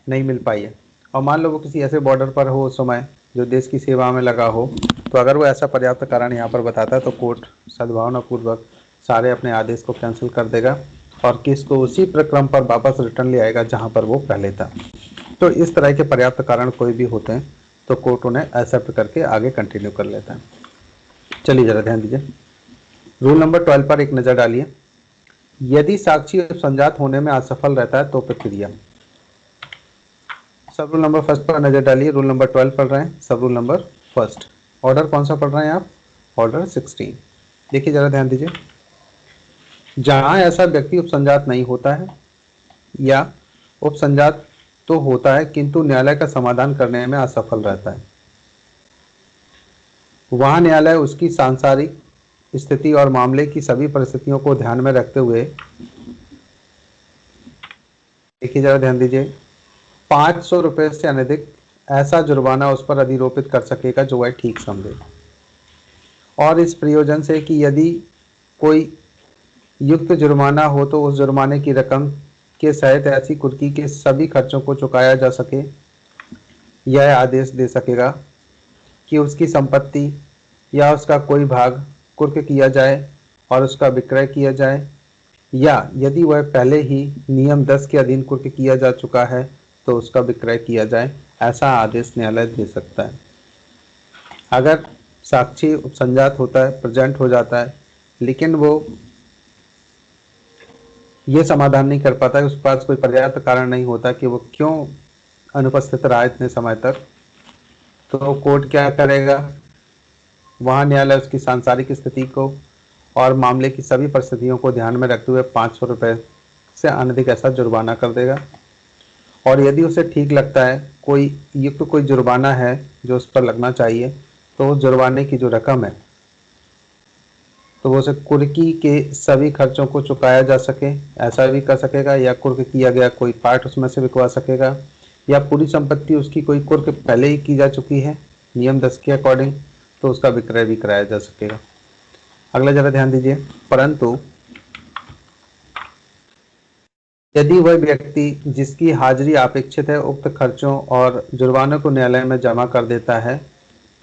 नहीं मिल पाई है, और मान लो वो किसी ऐसे बॉर्डर पर हो उस समय जो देश की सेवा में लगा हो, तो अगर वो ऐसा पर्याप्त कारण यहाँ पर बताता है तो कोर्ट सद्भावनापूर्वक सारे अपने आदेश को कैंसिल कर देगा और केस को उसी प्रक्रम पर वापस रिटर्न ले आएगा जहाँ पर वो पहले था। तो इस तरह के पर्याप्त कारण कोई भी होते हैं तो कोर्ट उन्हें एक्सेप्ट करके आगे कंटिन्यू कर लेता है। चलिए जरा ध्यान दीजिए, रूल नंबर 12 पर एक नजर डालिए। यदि साक्षी संजात होने में असफल रहता है तो प्रक्रिया। सब रूल नंबर फर्स्ट पर नजर डालिए, रूल नंबर 12 पढ़ रहे हैं, सब रूल नंबर फर्स्ट। ऑर्डर कौन सा पढ़ रहे हैं आप, ऑर्डर 16। देखिए जरा ध्यान दीजिए, जहां ऐसा व्यक्ति उपसंजात नहीं होता है या उपसंजात तो होता है किंतु न्यायालय का समाधान करने में असफल रहता है, वहां न्यायालय उसकी सांसारिक स्थिति और मामले की सभी परिस्थितियों को ध्यान में रखते हुए, देखिए जरा ध्यान दीजिए, 500 रुपए से अनधिक ऐसा जुर्माना उस पर अधिरोपित कर सकेगा जो वह ठीक समझे, और इस प्रयोजन से कि यदि कोई युक्त जुर्माना हो तो उस जुर्माने की रकम के सहित ऐसी कुर्की के सभी खर्चों को चुकाया जा सके, यह आदेश दे सकेगा कि उसकी संपत्ति या उसका कोई भाग कुर्क किया जाए और उसका विक्रय किया जाए, या यदि वह पहले ही नियम 10 के अधीन कुर्क किया जा चुका है तो उसका विक्रय किया जाए, ऐसा आदेश न्यायालय दे सकता है। अगर साक्षी उपसंजात होता है, प्रेजेंट हो जाता है, लेकिन वो ये समाधान नहीं कर पाता है, उसके पास कोई पर्याप्त कारण नहीं होता कि वो क्यों अनुपस्थित रहा इतने समय तक, तो कोर्ट क्या करेगा, वहां न्यायालय उसकी सांसारिक स्थिति को और मामले की सभी परिस्थितियों को ध्यान में रखते हुए 500 रुपए से अनधिक ऐसा जुर्माना कर देगा, और यदि उसे ठीक लगता है कोई युक्त कोई जुर्माना है जो उस पर लगना चाहिए, तो उस जुर्माने की जो रकम है तो वो उसे कुर्की के सभी खर्चों को चुकाया जा सके, ऐसा भी कर सकेगा, या कुर्क किया गया कोई पार्ट उसमें से बिकवा सकेगा, या पूरी संपत्ति उसकी कोई कुर्क पहले ही की जा चुकी है नियम 10 के अकॉर्डिंग तो उसका विक्रय भी कराया जा सकेगा। अगला जरा ध्यान दीजिए, परंतु यदि वह व्यक्ति जिसकी हाजिरी अपेक्षित है उक्त खर्चों और जुर्मानों को न्यायालय में जमा कर देता है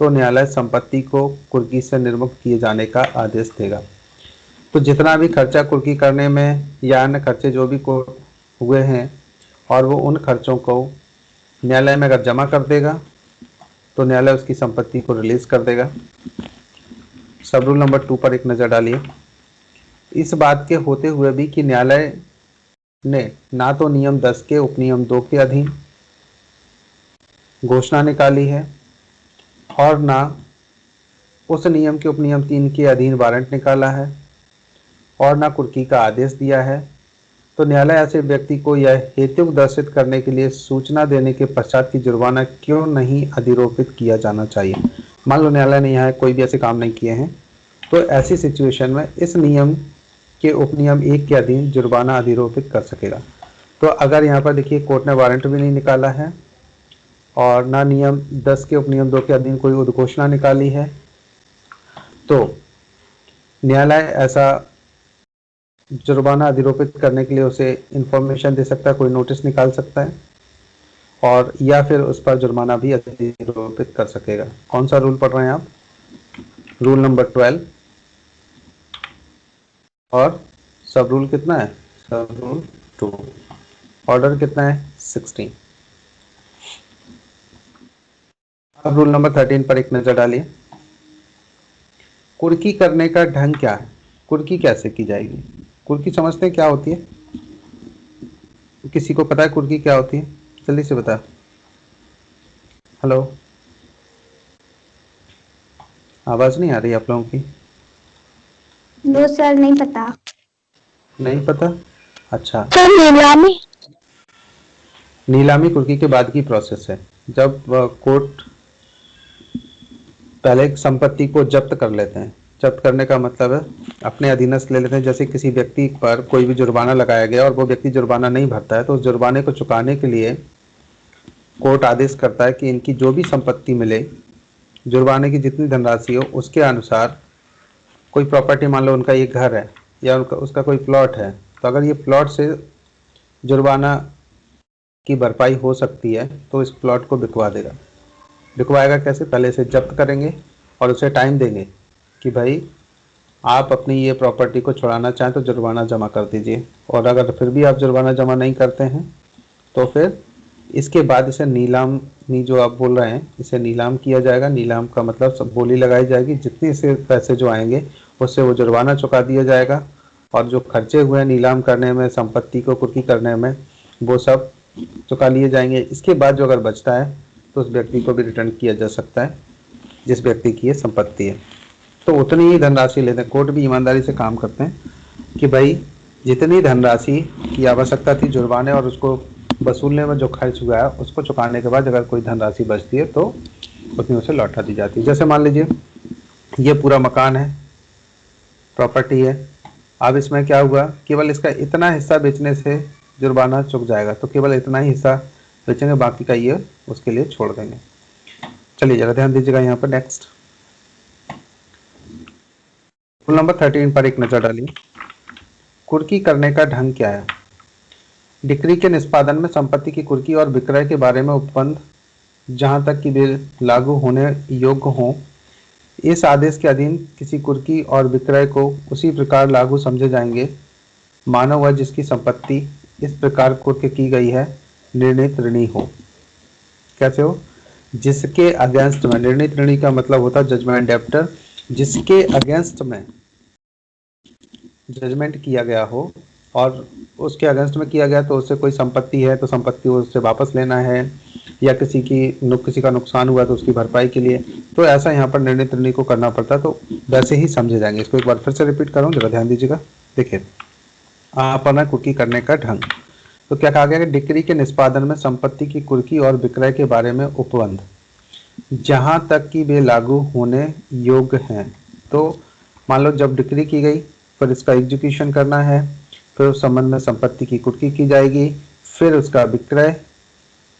तो न्यायालय संपत्ति को कुर्की से निर्मुक्त किए जाने का आदेश देगा। तो जितना भी खर्चा कुर्की करने में या अन्य खर्चे जो भी को हुए हैं और वो उन खर्चों को न्यायालय में अगर जमा कर देगा तो न्यायालय उसकी संपत्ति को रिलीज कर देगा। सब रूल नंबर 2 पर एक नज़र डालिए। इस बात के होते हुए भी कि न्यायालय ने ना तो नियम 10 के उपनियम 2 के अधीन घोषणा निकाली है और ना उस नियम के उपनियम 3 के अधीन वारंट निकाला है और ना कुर्की का आदेश दिया है, तो न्यायालय ऐसे व्यक्ति को यह हेतु दर्शित करने के लिए सूचना देने के पश्चात की जुर्माना क्यों नहीं अधिरोपित किया जाना चाहिए। मान लो न्यायालय ने यहाँ कोई भी ऐसे काम नहीं किए हैं, तो ऐसी सिचुएशन में इस नियम के उपनियम 1 के अधीन जुर्माना अधिरोपित कर सकेगा। तो अगर यहाँ पर देखिए कोर्ट ने वारंट भी नहीं निकाला है और ना नियम 10 के उपनियम 2 के अधीन कोई उद्घोषणा निकाली है, तो न्यायालय ऐसा जुर्माना अधिरोपित करने के लिए उसे इंफॉर्मेशन दे सकता है, कोई नोटिस निकाल सकता है और या फिर उस पर जुर्माना भी अधिरोपित कर सकेगा। कौन सा रूल पढ़ रहे हैं आप? रूल नंबर 12 और सब रूल कितना है? सब रूल 2। ऑर्डर कितना है? 16। अब रूल नंबर 13 पर एक नजर डालिए। कुर्की करने का ढंग क्या है? कुर्की कैसे की जाएगी? कुर्की समझते हैं क्या होती है? किसी को पता है कुर्की क्या होती है? जल्दी से बता। हेलो, आवाज नहीं आ रही आप लोगों की? नो सर, नहीं पता। नहीं पता? अच्छा, सर नीलामी। नीलामी कुर्की के बाद की प्रोसेस है। जब कोर्ट पहले एक संपत्ति को जब्त कर लेते हैं। जब्त करने का मतलब है अपने अधीनस्थ ले लेते हैं। जैसे किसी व्यक्ति पर कोई भी जुर्माना लगाया गया और वो व्यक्ति जुर्माना नहीं भरता है, तो उस जुर्माने को चुकाने के लिए कोर्ट आदेश करता है कि इनकी जो भी संपत्ति मिले, जुर्माने की जितनी धनराशि हो उसके अनुसार कोई प्रॉपर्टी, मान लो उनका ये घर है या उसका कोई प्लॉट है, तो अगर ये प्लॉट से जुर्माना की भरपाई हो सकती है तो इस प्लॉट को बिकवा देगा। बिकवाएगा कैसे? पहले से जब्त करेंगे और उसे टाइम देंगे कि भाई आप अपनी ये प्रॉपर्टी को छुड़ाना चाहें तो जुर्माना जमा कर दीजिए, और अगर फिर भी आप जुर्माना जमा नहीं करते हैं तो फिर इसके बाद इसे नीलामी, जो आप बोल रहे हैं, इसे नीलाम किया जाएगा। नीलाम का मतलब सब बोली लगाई जाएगी, जितने से पैसे जो आएंगे उससे वो जुर्माना चुका दिया जाएगा और जो खर्चे हुए हैं नीलाम करने में, संपत्ति को कुर्की करने में, वो सब चुका लिए जाएंगे। इसके बाद जो अगर बचता है तो उस व्यक्ति को भी रिटर्न किया जा सकता है जिस व्यक्ति की ये संपत्ति है। तो उतनी ही धनराशि लेते हैं। कोर्ट भी ईमानदारी से काम करते हैं कि भाई जितनी धनराशि की आवश्यकता थी जुर्माने और उसको वसूलने में जो खर्च हुआ है उसको चुकाने के बाद अगर कोई धनराशि बचती है तो उतनी उसे लौटा दी जाती है। जैसे मान लीजिए ये पूरा मकान है, प्रॉपर्टी है, अब इसमें क्या हुआ, केवल इसका इतना हिस्सा बेचने से जुर्माना चुक जाएगा, तो केवल इतना ही हिस्सा बेचेंगे, बाकी का ये उसके लिए छोड़ देंगे। चलिए जरा ध्यान दीजिएगा यहाँ पर। नेक्स्ट रूल नंबर 13 पर एक नजर डालिए। कुर्की करने का ढंग क्या है? डिक्री के निष्पादन में संपत्ति की कुर्की और विक्रय के बारे में उपबंध जहां तक कि वे लागू होने योग्य हों, इस आदेश के अधीन किसी कुर्की और विक्रय को उसी प्रकार लागू समझे जाएंगे मानो वह जिसकी संपत्ति इस प्रकार कुर्क की गई है निर्णीत ऋणी हो। कैसे हो? जिसके अगेंस्ट में, निर्णीत ऋणी का मतलब होता है जजमेंट डेप्टर, जिसके अगेंस्ट में जजमेंट किया गया हो और उसके अगेंस्ट में किया गया तो उससे कोई संपत्ति है तो संपत्ति उससे वापस लेना है, या किसी का नुकसान हुआ तो उसकी भरपाई के लिए, तो ऐसा यहाँ पर निर्णीत ऋणी को करना पड़ता है। तो वैसे ही समझे जाएंगे। इसको एक बार फिर से रिपीट करूँ, जरा ध्यान दीजिएगा। देखिए अपना कुर्की करने का ढंग, तो क्या कहा गया कि डिक्री के निष्पादन में संपत्ति की कुर्की और विक्रय के बारे में उपबंध जहां तक कि वे लागू होने योग्य हैं। तो मान लो जब डिक्री की गई फिर इसका एग्जीक्यूशन करना है, फिर उस संबंध में संपत्ति की कुर्की की जाएगी, फिर उसका विक्रय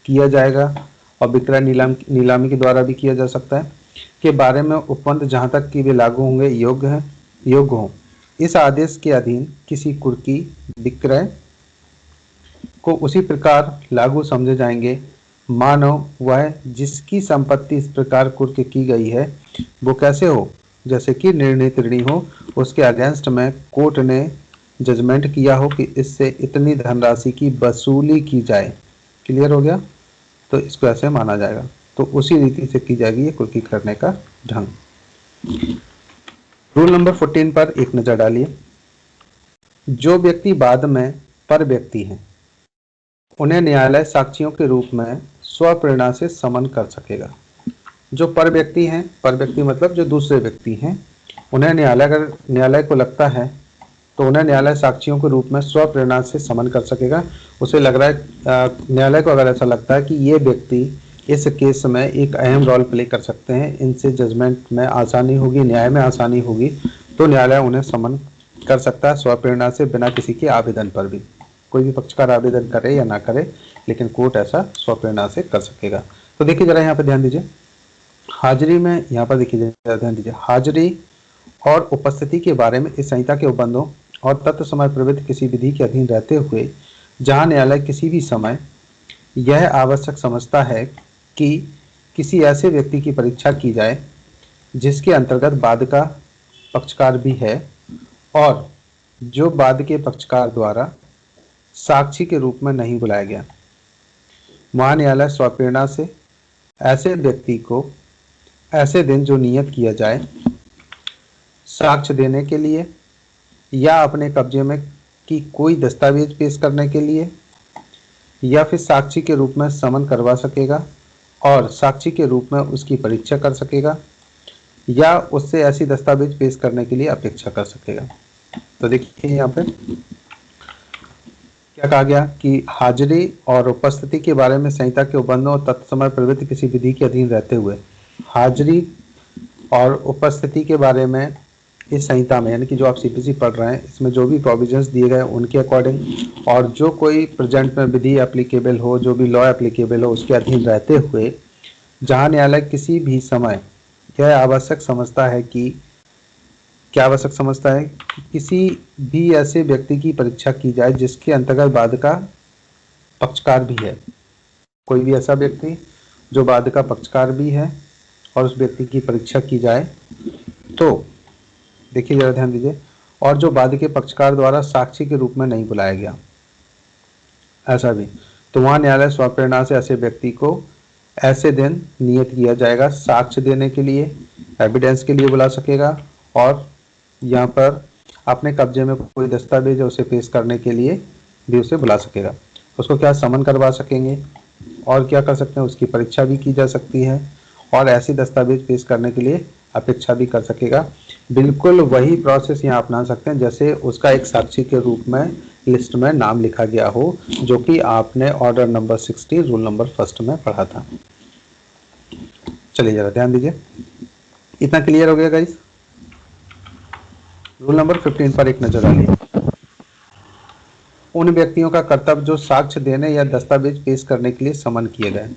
किया जाएगा और विक्रय नीलामी के द्वारा भी किया जा सकता है, के बारे में उपबंध जहां तक कि वे लागू होंगे योग्य हों। इस आदेश के अधीन किसी कुर्की विक्रय को उसी प्रकार लागू समझे जाएंगे मानो वह जिसकी संपत्ति इस प्रकार कुर्क की गई है वो कैसे हो, जैसे कि निर्णीत ऋणी हो, उसके अगेंस्ट में कोर्ट ने जजमेंट किया हो कि इससे इतनी धनराशि की वसूली की जाए। क्लियर हो गया? तो इसको ऐसे माना जाएगा। तो उसी रीति से की जाएगी ये कुर्की करने का ढंग। रूल नंबर 14 पर एक नजर डालिए। जो व्यक्ति बाद में पर व्यक्ति हैं उन्हें न्यायालय साक्षियों के रूप में स्वप्रेरणा से समन कर सकेगा। जो पर व्यक्ति हैं, पर व्यक्ति मतलब जो दूसरे व्यक्ति हैं, उन्हें न्यायालय को लगता है तो उन्हें न्यायालय साक्षियों के रूप में स्वप्रेरणा से समन कर सकेगा। उसे लग रहा है, न्यायालय को अगर ऐसा लगता है कि ये व्यक्ति इस केस में एक अहम रोल प्ले कर सकते हैं, इनसे जजमेंट में आसानी होगी, न्याय में आसानी होगी, तो न्यायालय उन्हें समन कर सकता है स्वप्रेरणा से, बिना किसी के आवेदन पर भी। कोई भी पक्षकार आवेदन करे या ना करे, लेकिन कोर्ट ऐसा स्वप्रेरणा से कर सकेगा। तो देखिए जरा यहाँ पे ध्यान दीजिए, हाजिरी में यहाँ पर देखिए जरा ध्यान दीजिए, हाजिरी और उपस्थिति के बारे में इस संहिता के उपबंधों और तत्व समय प्रवृत्ति किसी विधि के अधीन रहते हुए जहां न्यायालय किसी भी समय यह आवश्यक समझता है कि किसी ऐसे व्यक्ति की परीक्षा की जाए जिसके अंतर्गत वाद का पक्षकार भी है और जो वाद के पक्षकार द्वारा साक्षी के रूप में नहीं बुलाया गया, वहां न्यायालय स्वप्रेरणा से ऐसे व्यक्ति को ऐसे दिन जो नियत किया जाए साक्ष्य देने के लिए या अपने कब्जे में की कोई दस्तावेज पेश करने के लिए या फिर साक्षी के रूप में समन करवा सकेगा और साक्षी के रूप में उसकी परीक्षा कर सकेगा या उससे ऐसी दस्तावेज पेश करने के लिए अपेक्षा कर सकेगा। तो देखिए यहाँ पे क्या कहा गया कि हाजिरी और उपस्थिति के बारे में संहिता के उपबंधों और तत्समय प्रवृत्ति किसी विधि के अधीन रहते हुए, हाजिरी और उपस्थिति के बारे में इस संहिता में, यानी कि जो आप सीपीसी पढ़ रहे हैं, इसमें जो भी प्रोविजंस दिए गए उनके अकॉर्डिंग और जो कोई प्रेजेंट में विधि एप्लीकेबल हो, जो भी लॉ एप्लीकेबल हो, उसके अधीन रहते हुए जहां न्यायालय किसी भी समय यह आवश्यक समझता है कि क्या आवश्यक समझता है कि किसी भी ऐसे व्यक्ति की परीक्षा की जाए जिसके अंतर्गत वाद का पक्षकार भी है। कोई भी ऐसा व्यक्ति जो वाद का पक्षकार भी है और उस व्यक्ति की परीक्षा की जाए, तो देखिए जरा ध्यान दीजिए, और जो वाद के पक्षकार द्वारा साक्षी के रूप में नहीं बुलाया गया, ऐसा भी, तो वहां न्यायालय स्वप्रेरणा से ऐसे व्यक्ति को ऐसे दिन नियत किया जाएगा साक्ष्य देने के लिए, एविडेंस के लिए बुला सकेगा और यहाँ पर अपने कब्जे में कोई दस्तावेज है उसे पेश करने के लिए भी उसे बुला सकेगा। उसको क्या समन करवा सकेंगे और क्या कर सकते हैं, उसकी परीक्षा भी की जा सकती है और ऐसी दस्तावेज पेश करने के लिए अपेक्षा भी कर सकेगा। बिल्कुल वही प्रोसेस यहाँ अपना सकते हैं जैसे उसका एक साक्षी के रूप में लिस्ट में नाम लिखा गया हो, जो कि आपने ऑर्डर नंबर 60 रूल नंबर 1 में पढ़ा था। चलिए जरा ध्यान दीजिए, इतना क्लियर हो गया गाइस? रूल नंबर 15 पर एक नजर डालिए। उन व्यक्तियों का कर्तव्य जो साक्ष्य देने या दस्तावेज पेश करने के लिए समन किए गए।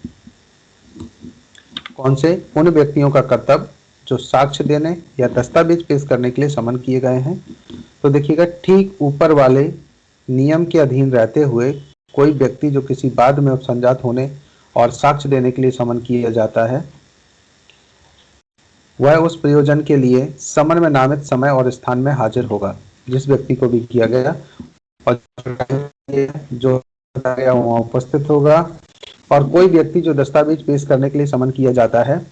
कौन से? उन व्यक्तियों का कर्तव्य जो साक्ष्य देने या दस्तावेज पेश करने के लिए समन किए गए हैं। तो देखिएगा, ठीक ऊपर वाले नियम के अधीन रहते हुए कोई व्यक्ति जो किसी वाद में उपसंजात होने और साक्ष्य देने के लिए समन किया जाता है, वह उस प्रयोजन के लिए समन में नामित समय और स्थान में हाजिर होगा जिस व्यक्ति को भी किया गया, और जो वहाँ उपस्थित होगा। और कोई व्यक्ति जो दस्तावेज पेश करने के लिए समन किया जाता है,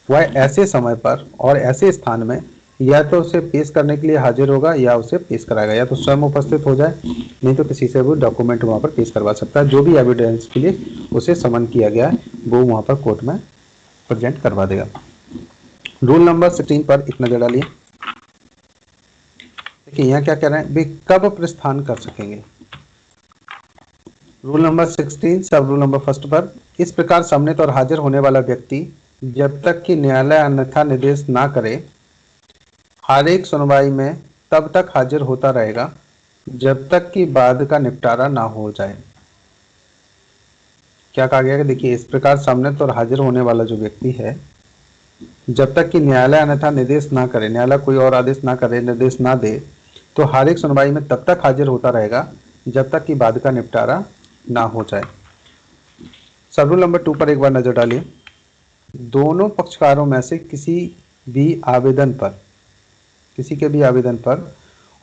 वह ऐसे समय पर और ऐसे स्थान में या तो उसे पेश करने के लिए हाजिर होगा या उसे पेश कराएगा, या तो स्वयं उपस्थित हो जाए, नहीं तो किसी से वो डॉक्यूमेंट वहाँ पर पेश करवा सकता है। जो भी एविडेंस के लिए उसे समन किया गया है वो वहाँ पर कोर्ट में प्रेजेंट करवा देगा। रूल नंबर 16 पर एक नजर डालिए। देखिए यहाँ क्या कह रहे हैं, वे कब प्रस्थान कर सकेंगे। रूल नंबर 16 सब रूल नंबर 1 पर, इस प्रकार सम्मिलित और हाजिर होने वाला व्यक्ति जब तक कि न्यायालय अन्यथा निर्देश ना करे हर एक सुनवाई में तब तक हाजिर होता रहेगा जब तक कि वाद का निपटारा ना हो जाए। क्या कहा गया है? देखिए, इस प्रकार सम्मिलित और हाजिर होने वाला जो व्यक्ति है, जब तक कि न्यायालय अन्यथा निर्देश ना करे, न्यायालय कोई और आदेश ना करे, निर्देश ना दे, तो हर एक सुनवाई में तब तक हाजिर होता रहेगा जब तक कि वाद का निपटारा ना हो जाए। सब रूल नंबर 2 पर एक बार नजर डालिए। दोनों पक्षकारों में से किसी के भी आवेदन पर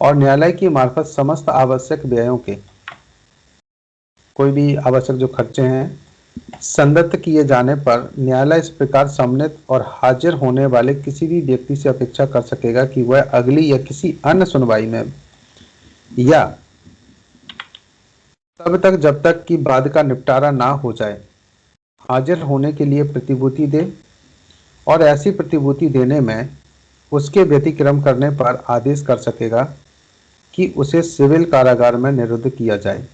और न्यायालय की मार्फत समस्त आवश्यक व्ययों के, कोई भी आवश्यक जो खर्चे हैं, संदत्त किए जाने पर न्यायालय इस प्रकार सम्मिलित और हाजिर होने वाले किसी भी व्यक्ति से अपेक्षा कर सकेगा कि वह अगली या किसी अन्य सुनवाई में या तब तक जब तक कि बाद का निपटारा ना हो जाए हाजिर होने के लिए प्रतिभूति दे, और ऐसी प्रतिभूति देने में उसके व्यतिक्रम करने पर आदेश कर सकेगा कि उसे सिविल कारागार में निरुद्ध किया जाए।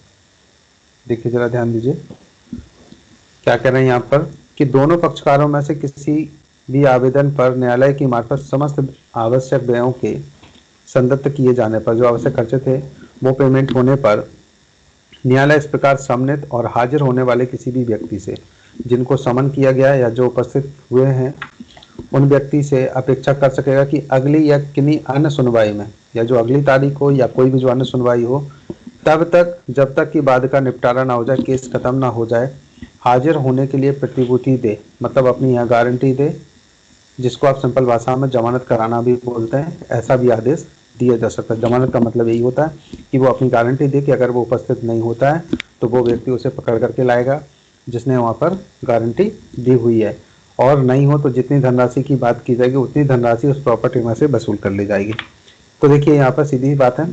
देखिए जरा ध्यान दीजिए क्या कह रहे हैं यहाँ पर कि दोनों पक्षकारों में से किसी भी आवेदन पर न्यायालय की मार्फत समस्त आवश्यक व्ययों के संदत्त किए जाने पर, जो आवश्यक खर्चे थे वो पेमेंट होने पर, न्यायालय इस प्रकार सम्मिलित और हाजिर होने वाले किसी भी व्यक्ति से, जिनको समन किया गया या जो उपस्थित हुए हैं, उन व्यक्ति से अपेक्षा कर सकेगा कि अगली या किन्हीं अन्य सुनवाई में, या जो अगली तारीख हो या कोई भी जो अन्य सुनवाई हो, तब तक जब तक कि बाद का निपटारा ना हो जाए, केस खत्म ना हो जाए, हाजिर होने के लिए प्रतिभूति दे, मतलब अपनी यहाँ गारंटी दे, जिसको आप सिंपल भाषा में जमानत कराना भी बोलते हैं। ऐसा भी आदेश दिया जा सकता है। जमानत का मतलब यही होता है कि वो अपनी गारंटी दे कि अगर वो उपस्थित नहीं होता है तो वो व्यक्ति उसे पकड़ करके लाएगा जिसने वहाँ पर गारंटी दी हुई है, और नहीं हो तो जितनी धनराशि की बात की जाएगी उतनी धनराशि उस प्रॉपर्टी में से वसूल कर ली जाएगी। तो देखिए यहाँ पर सीधी बात है,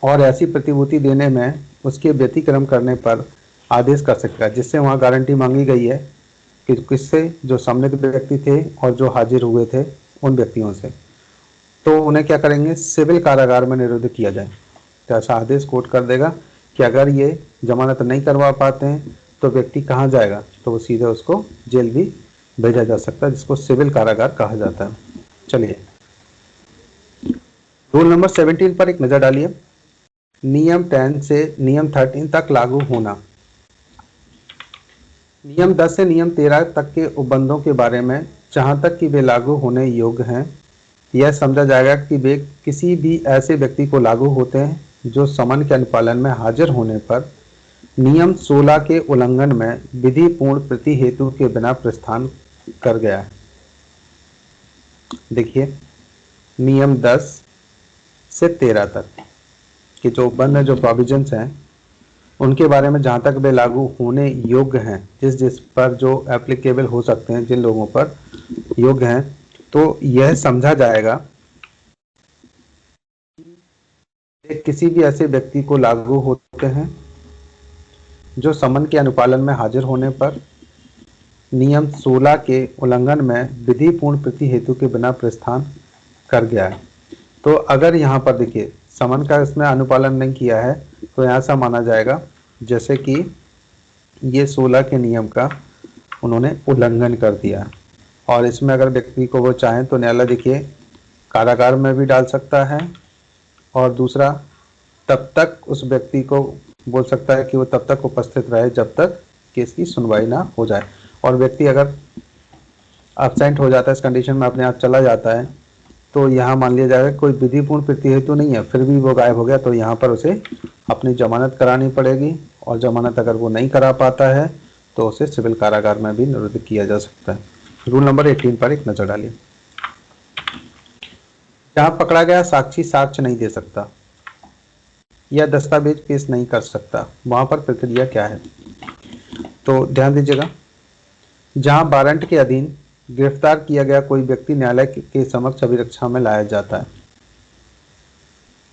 और ऐसी प्रतिभूति देने में उसके व्यतिक्रम करने पर आदेश कर सकेगा, जिससे वहाँ गारंटी मांगी गई है कि किससे, जो सम्मिलित व्यक्ति थे और जो हाजिर हुए थे उन व्यक्तियों से, तो उन्हें क्या करेंगे, सिविल कारागार में निरुद्ध किया जाए। तो ऐसा आदेश कोर्ट कर देगा कि अगर ये जमानत नहीं करवा पाते हैं तो व्यक्ति कहाँ जाएगा, तो वो सीधे उसको जेल भी भेजा जा सकता है, जिसको सिविल कारागार कहा जाता है। चलिए रूल नंबर 17 पर एक नजर डालिए। नियम 10 से नियम 13 तक लागू होना। नियम 10 से नियम 13 तक के उपबंधों के बारे में जहां तक कि वे लागू होने योग्य हैं, यह समझा जाएगा कि वे किसी भी ऐसे व्यक्ति को लागू होते हैं जो समन के अनुपालन में हाजिर होने पर नियम 16 के उल्लंघन में विधिपूर्ण प्रति हेतु के बिना प्रस्थान कर गया है। देखिए नियम 10 से 13 तक के जो उपबंध जो प्रोविजंस हैं उनके बारे में जहां तक वे लागू होने योग्य हैं, जिस पर जो एप्लीकेबल हो सकते हैं, जिन लोगों पर योग्य हैं, तो यह समझा जाएगा कि किसी भी ऐसे व्यक्ति को लागू होते हैं जो समन के अनुपालन में हाजिर होने पर नियम 16 के उल्लंघन में विधिपूर्ण प्रति हेतु के बिना प्रस्थान कर गया है। तो अगर यहाँ पर देखिए समन का इसमें अनुपालन नहीं किया है तो यहाँ से माना जाएगा जैसे कि ये 16 के नियम का उन्होंने उल्लंघन कर दिया, और इसमें अगर व्यक्ति को वो चाहें तो न्यायालय देखिए कारागार में भी डाल सकता है, और दूसरा तब तक उस व्यक्ति को बोल सकता है कि वो तब तक उपस्थित रहे जब तक केस की सुनवाई ना हो जाए। और व्यक्ति अगर एब्सेंट हो जाता है, इस कंडीशन में अपने आप चला जाता है, तो यहाँ मान लिया जाएगा कोई विधिपूर्ण प्रति हेतु नहीं है, फिर भी वो गायब हो गया, तो यहाँ पर उसे अपनी जमानत करानी पड़ेगी, और जमानत अगर वो नहीं करा पाता है तो उसे सिविल कारागार में भी निरुद्ध किया जा सकता है। रूल नंबर 18 पर एक नजर डालिए। जहाँ पकड़ा गया साक्षी साक्ष्य नहीं दे सकता या दस्तावेज पेश नहीं कर सकता, वहां पर प्रक्रिया क्या है, तो ध्यान दीजिएगा। जहां वारंट के अधीन गिरफ्तार किया गया कोई व्यक्ति न्यायालय के समक्ष अभिरक्षा में लाया जाता है।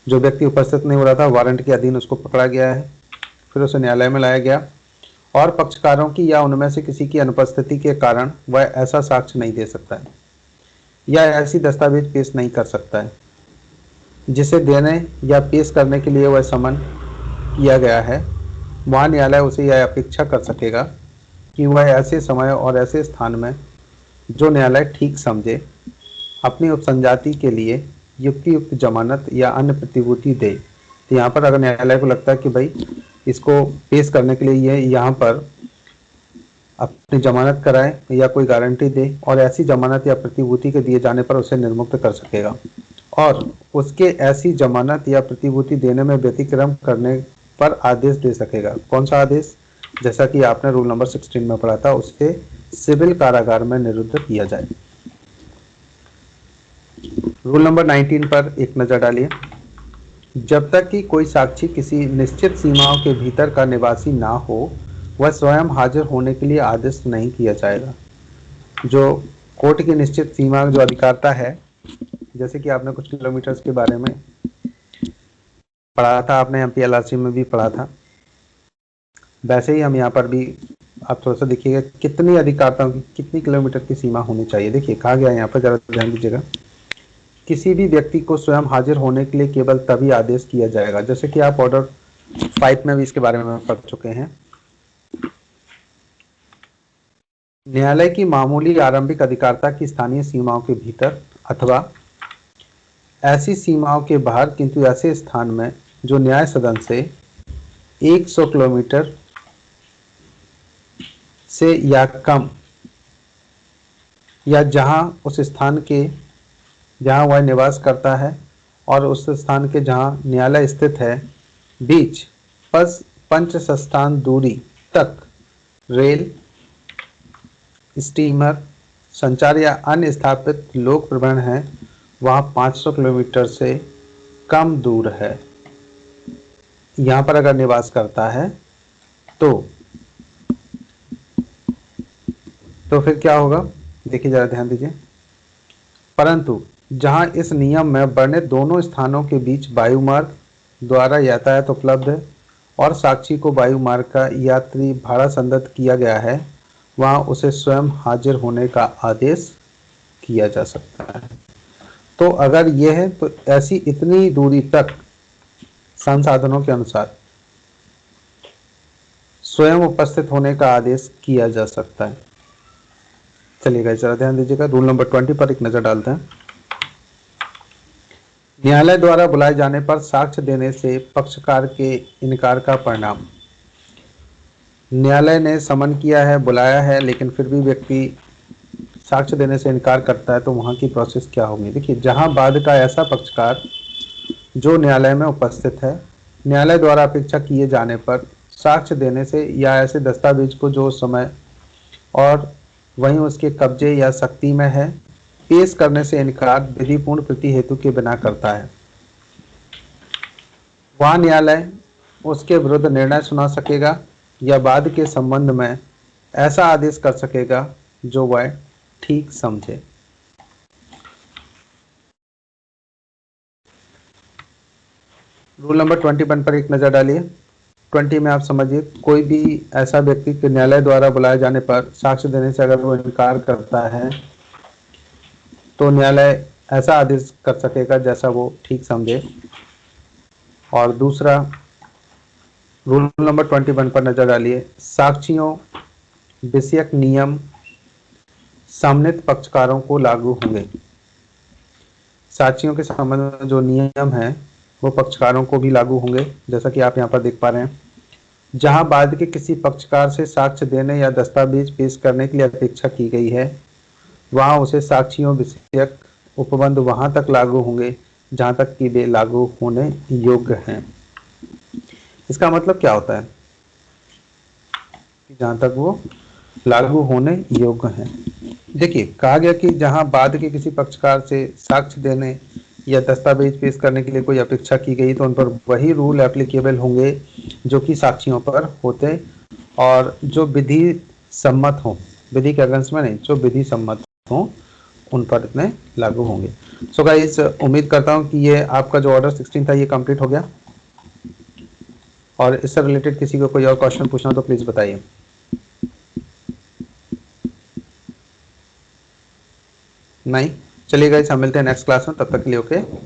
जो व्यक्ति उपस्थित नहीं हो रहा था, वारंट के अधीन उसको पकड़ा गया है, फिर उसे न्यायालय में लाया गया, और पक्षकारों की या उनमें से किसी की अनुपस्थिति के कारण वह ऐसा साक्ष्य नहीं दे सकता है या ऐसी दस्तावेज पेश नहीं कर सकता है जिसे देने या पेश करने के लिए वह समन किया गया है। वहाँ न्यायालय उसे यह अपेक्षा कर सकेगा कि वह ऐसे समय और ऐसे स्थान में जो न्यायालय ठीक समझे अपनी उपसंजाति के लिए युक्त जमानत या अन्य प्रतिभूति दे। तो यहाँ पर अगर न्यायालय को लगता है कि भाई इसको पेश करने के लिए ये यहाँ पर अपनी जमानत कराए या कोई गारंटी दे, और ऐसी जमानत या प्रतिभूति के दिए जाने पर उसे निर्मुक्त कर सकेगा, और उसके ऐसी जमानत या प्रतिभूति देने में व्यतिक्रम करने पर आदेश दे सकेगा। कौन सा आदेश, जैसा कि आपने रूल नंबर 16 में पढ़ा था, उसे सिविल कारागार में निरुद्ध किया जाए। रूल नंबर 19 पर एक नजर डालिए। जब तक कि कोई साक्षी किसी निश्चित सीमाओं के भीतर का निवासी ना हो, वह स्वयं हाजिर होने के लिए आदेश नहीं किया जाएगा। जो कोर्ट की निश्चित सीमा जो अधिकारता है, जैसे कि आपने कुछ किलोमीटर्स के बारे में पढ़ा था, आपने एमपीएलआरसी में भी पढ़ा था, वैसे ही हम यहाँ पर भी आप थोड़ा सा देखिएगा कितनी अधिकारताओं की, कितनी किलोमीटर की सीमा होनी चाहिए। देखिए कहा गया है यहाँ पर, जरा ध्यान दीजिएगा, किसी भी व्यक्ति को स्वयं हाजिर होने के लिए केवल तभी आदेश किया जाएगा, जैसे कि आप ऑर्डर 5 में भी इसके बारे में पढ़ चुके हैं। न्यायालय की मामूली आरंभिक अधिकारता की स्थानीय सीमाओं के भीतर अथवा ऐसी सीमाओं के बाहर, किंतु ऐसे स्थान में जो न्याय सदन से 100 किलोमीटर से या कम, या जहां उस स्थान के जहां वह निवास करता है और उस स्थान के जहां न्यायालय स्थित है बीच पंच सस्तान दूरी तक रेल, स्टीमर, संचार या अन्य स्थापित लोक परिवहन है, वहां 500 किलोमीटर से कम दूर है। यहाँ पर अगर निवास करता है तो फिर क्या होगा, देखिए जरा ध्यान दीजिए। परंतु जहां इस नियम में वर्णित दोनों स्थानों के बीच वायुमार्ग द्वारा यातायात उपलब्ध है और साक्षी को वायुमार्ग का यात्री भाड़ा संदत्त किया गया है, वहां उसे स्वयं हाजिर होने का आदेश किया जा सकता है। तो अगर यह है तो ऐसी इतनी दूरी तक संसाधनों के अनुसार स्वयं उपस्थित होने का आदेश किया जा सकता है। चलिएगा जरा ध्यान दीजिएगा, रूल नंबर 20 पर एक नजर डालते हैं। न्यायालय द्वारा बुलाए जाने पर साक्ष्य देने से पक्षकार के इनकार का परिणाम। न्यायालय ने समन किया है, बुलाया है, लेकिन फिर भी व्यक्ति साक्ष्य देने से इनकार करता है, तो वहां की प्रोसेस क्या होगी। देखिए, जहां बाद का ऐसा पक्षकार जो न्यायालय में उपस्थित है, न्यायालय द्वारा अपेक्षा किए जाने पर साक्ष्य देने से या ऐसे दस्तावेज को जो उस समय और वहीं उसके कब्जे या सख्ती में है, पेश करने से इनकार विधिपूर्ण प्रति हेतु के बिना करता है, वहां न्यायालय उसके विरुद्ध निर्णय सुना सकेगा या बाद के संबंध में ऐसा आदेश कर सकेगा जो वह ठीक समझे। रूल नंबर 21 पर एक नजर डालिए। 20 में आप समझिए, कोई भी ऐसा व्यक्ति के न्यायालय द्वारा बुलाए जाने पर साक्ष्य देने से अगर वो इनकार करता है तो न्यायालय ऐसा आदेश कर सकेगा जैसा वो ठीक समझे। और दूसरा, रूल नंबर 21 पर नजर डालिए। साक्षियों विषयक नियम सम्मिलित पक्षकारों को लागू होंगे। साक्षियों के संबंध में जो नियम है वो पक्षकारों को भी लागू होंगे, जैसा कि आप यहाँ पर देख पा रहे हैं। जहां बाद के किसी पक्षकार से साक्ष्य देने या दस्तावेज पेश करने के लिए अपेक्षा की गई है, वहां उसे साक्षियों विषयक उपबंध वहां तक लागू होंगे जहां तक कि वे लागू होने योग्य हैं। इसका मतलब क्या होता है कि जहां तक वो लागू होने योग्य हैं। देखिए, कहा गया कि जहां बाद के किसी पक्षकार से साक्ष्य देने या दस्तावेज पेश करने के लिए कोई अपेक्षा की गई, तो उन पर वही रूल एप्लीकेबल होंगे जो कि साक्षियों पर होते और जो विधि सम्मत हो, विधि के अगेंस्ट में नहीं, जो विधि सम्मत हो उन पर इतने लागू होंगे। सो गाइस, उम्मीद करता हूं कि ये आपका जो ऑर्डर 16 था ये कंप्लीट हो गया। और इससे रिलेटेड किसी को कोई और क्वेश्चन पूछना तो प्लीज बताइए। नहीं? चलिए गाइस, हम मिलते हैं नेक्स्ट क्लास में, तब तक के लिए ओके।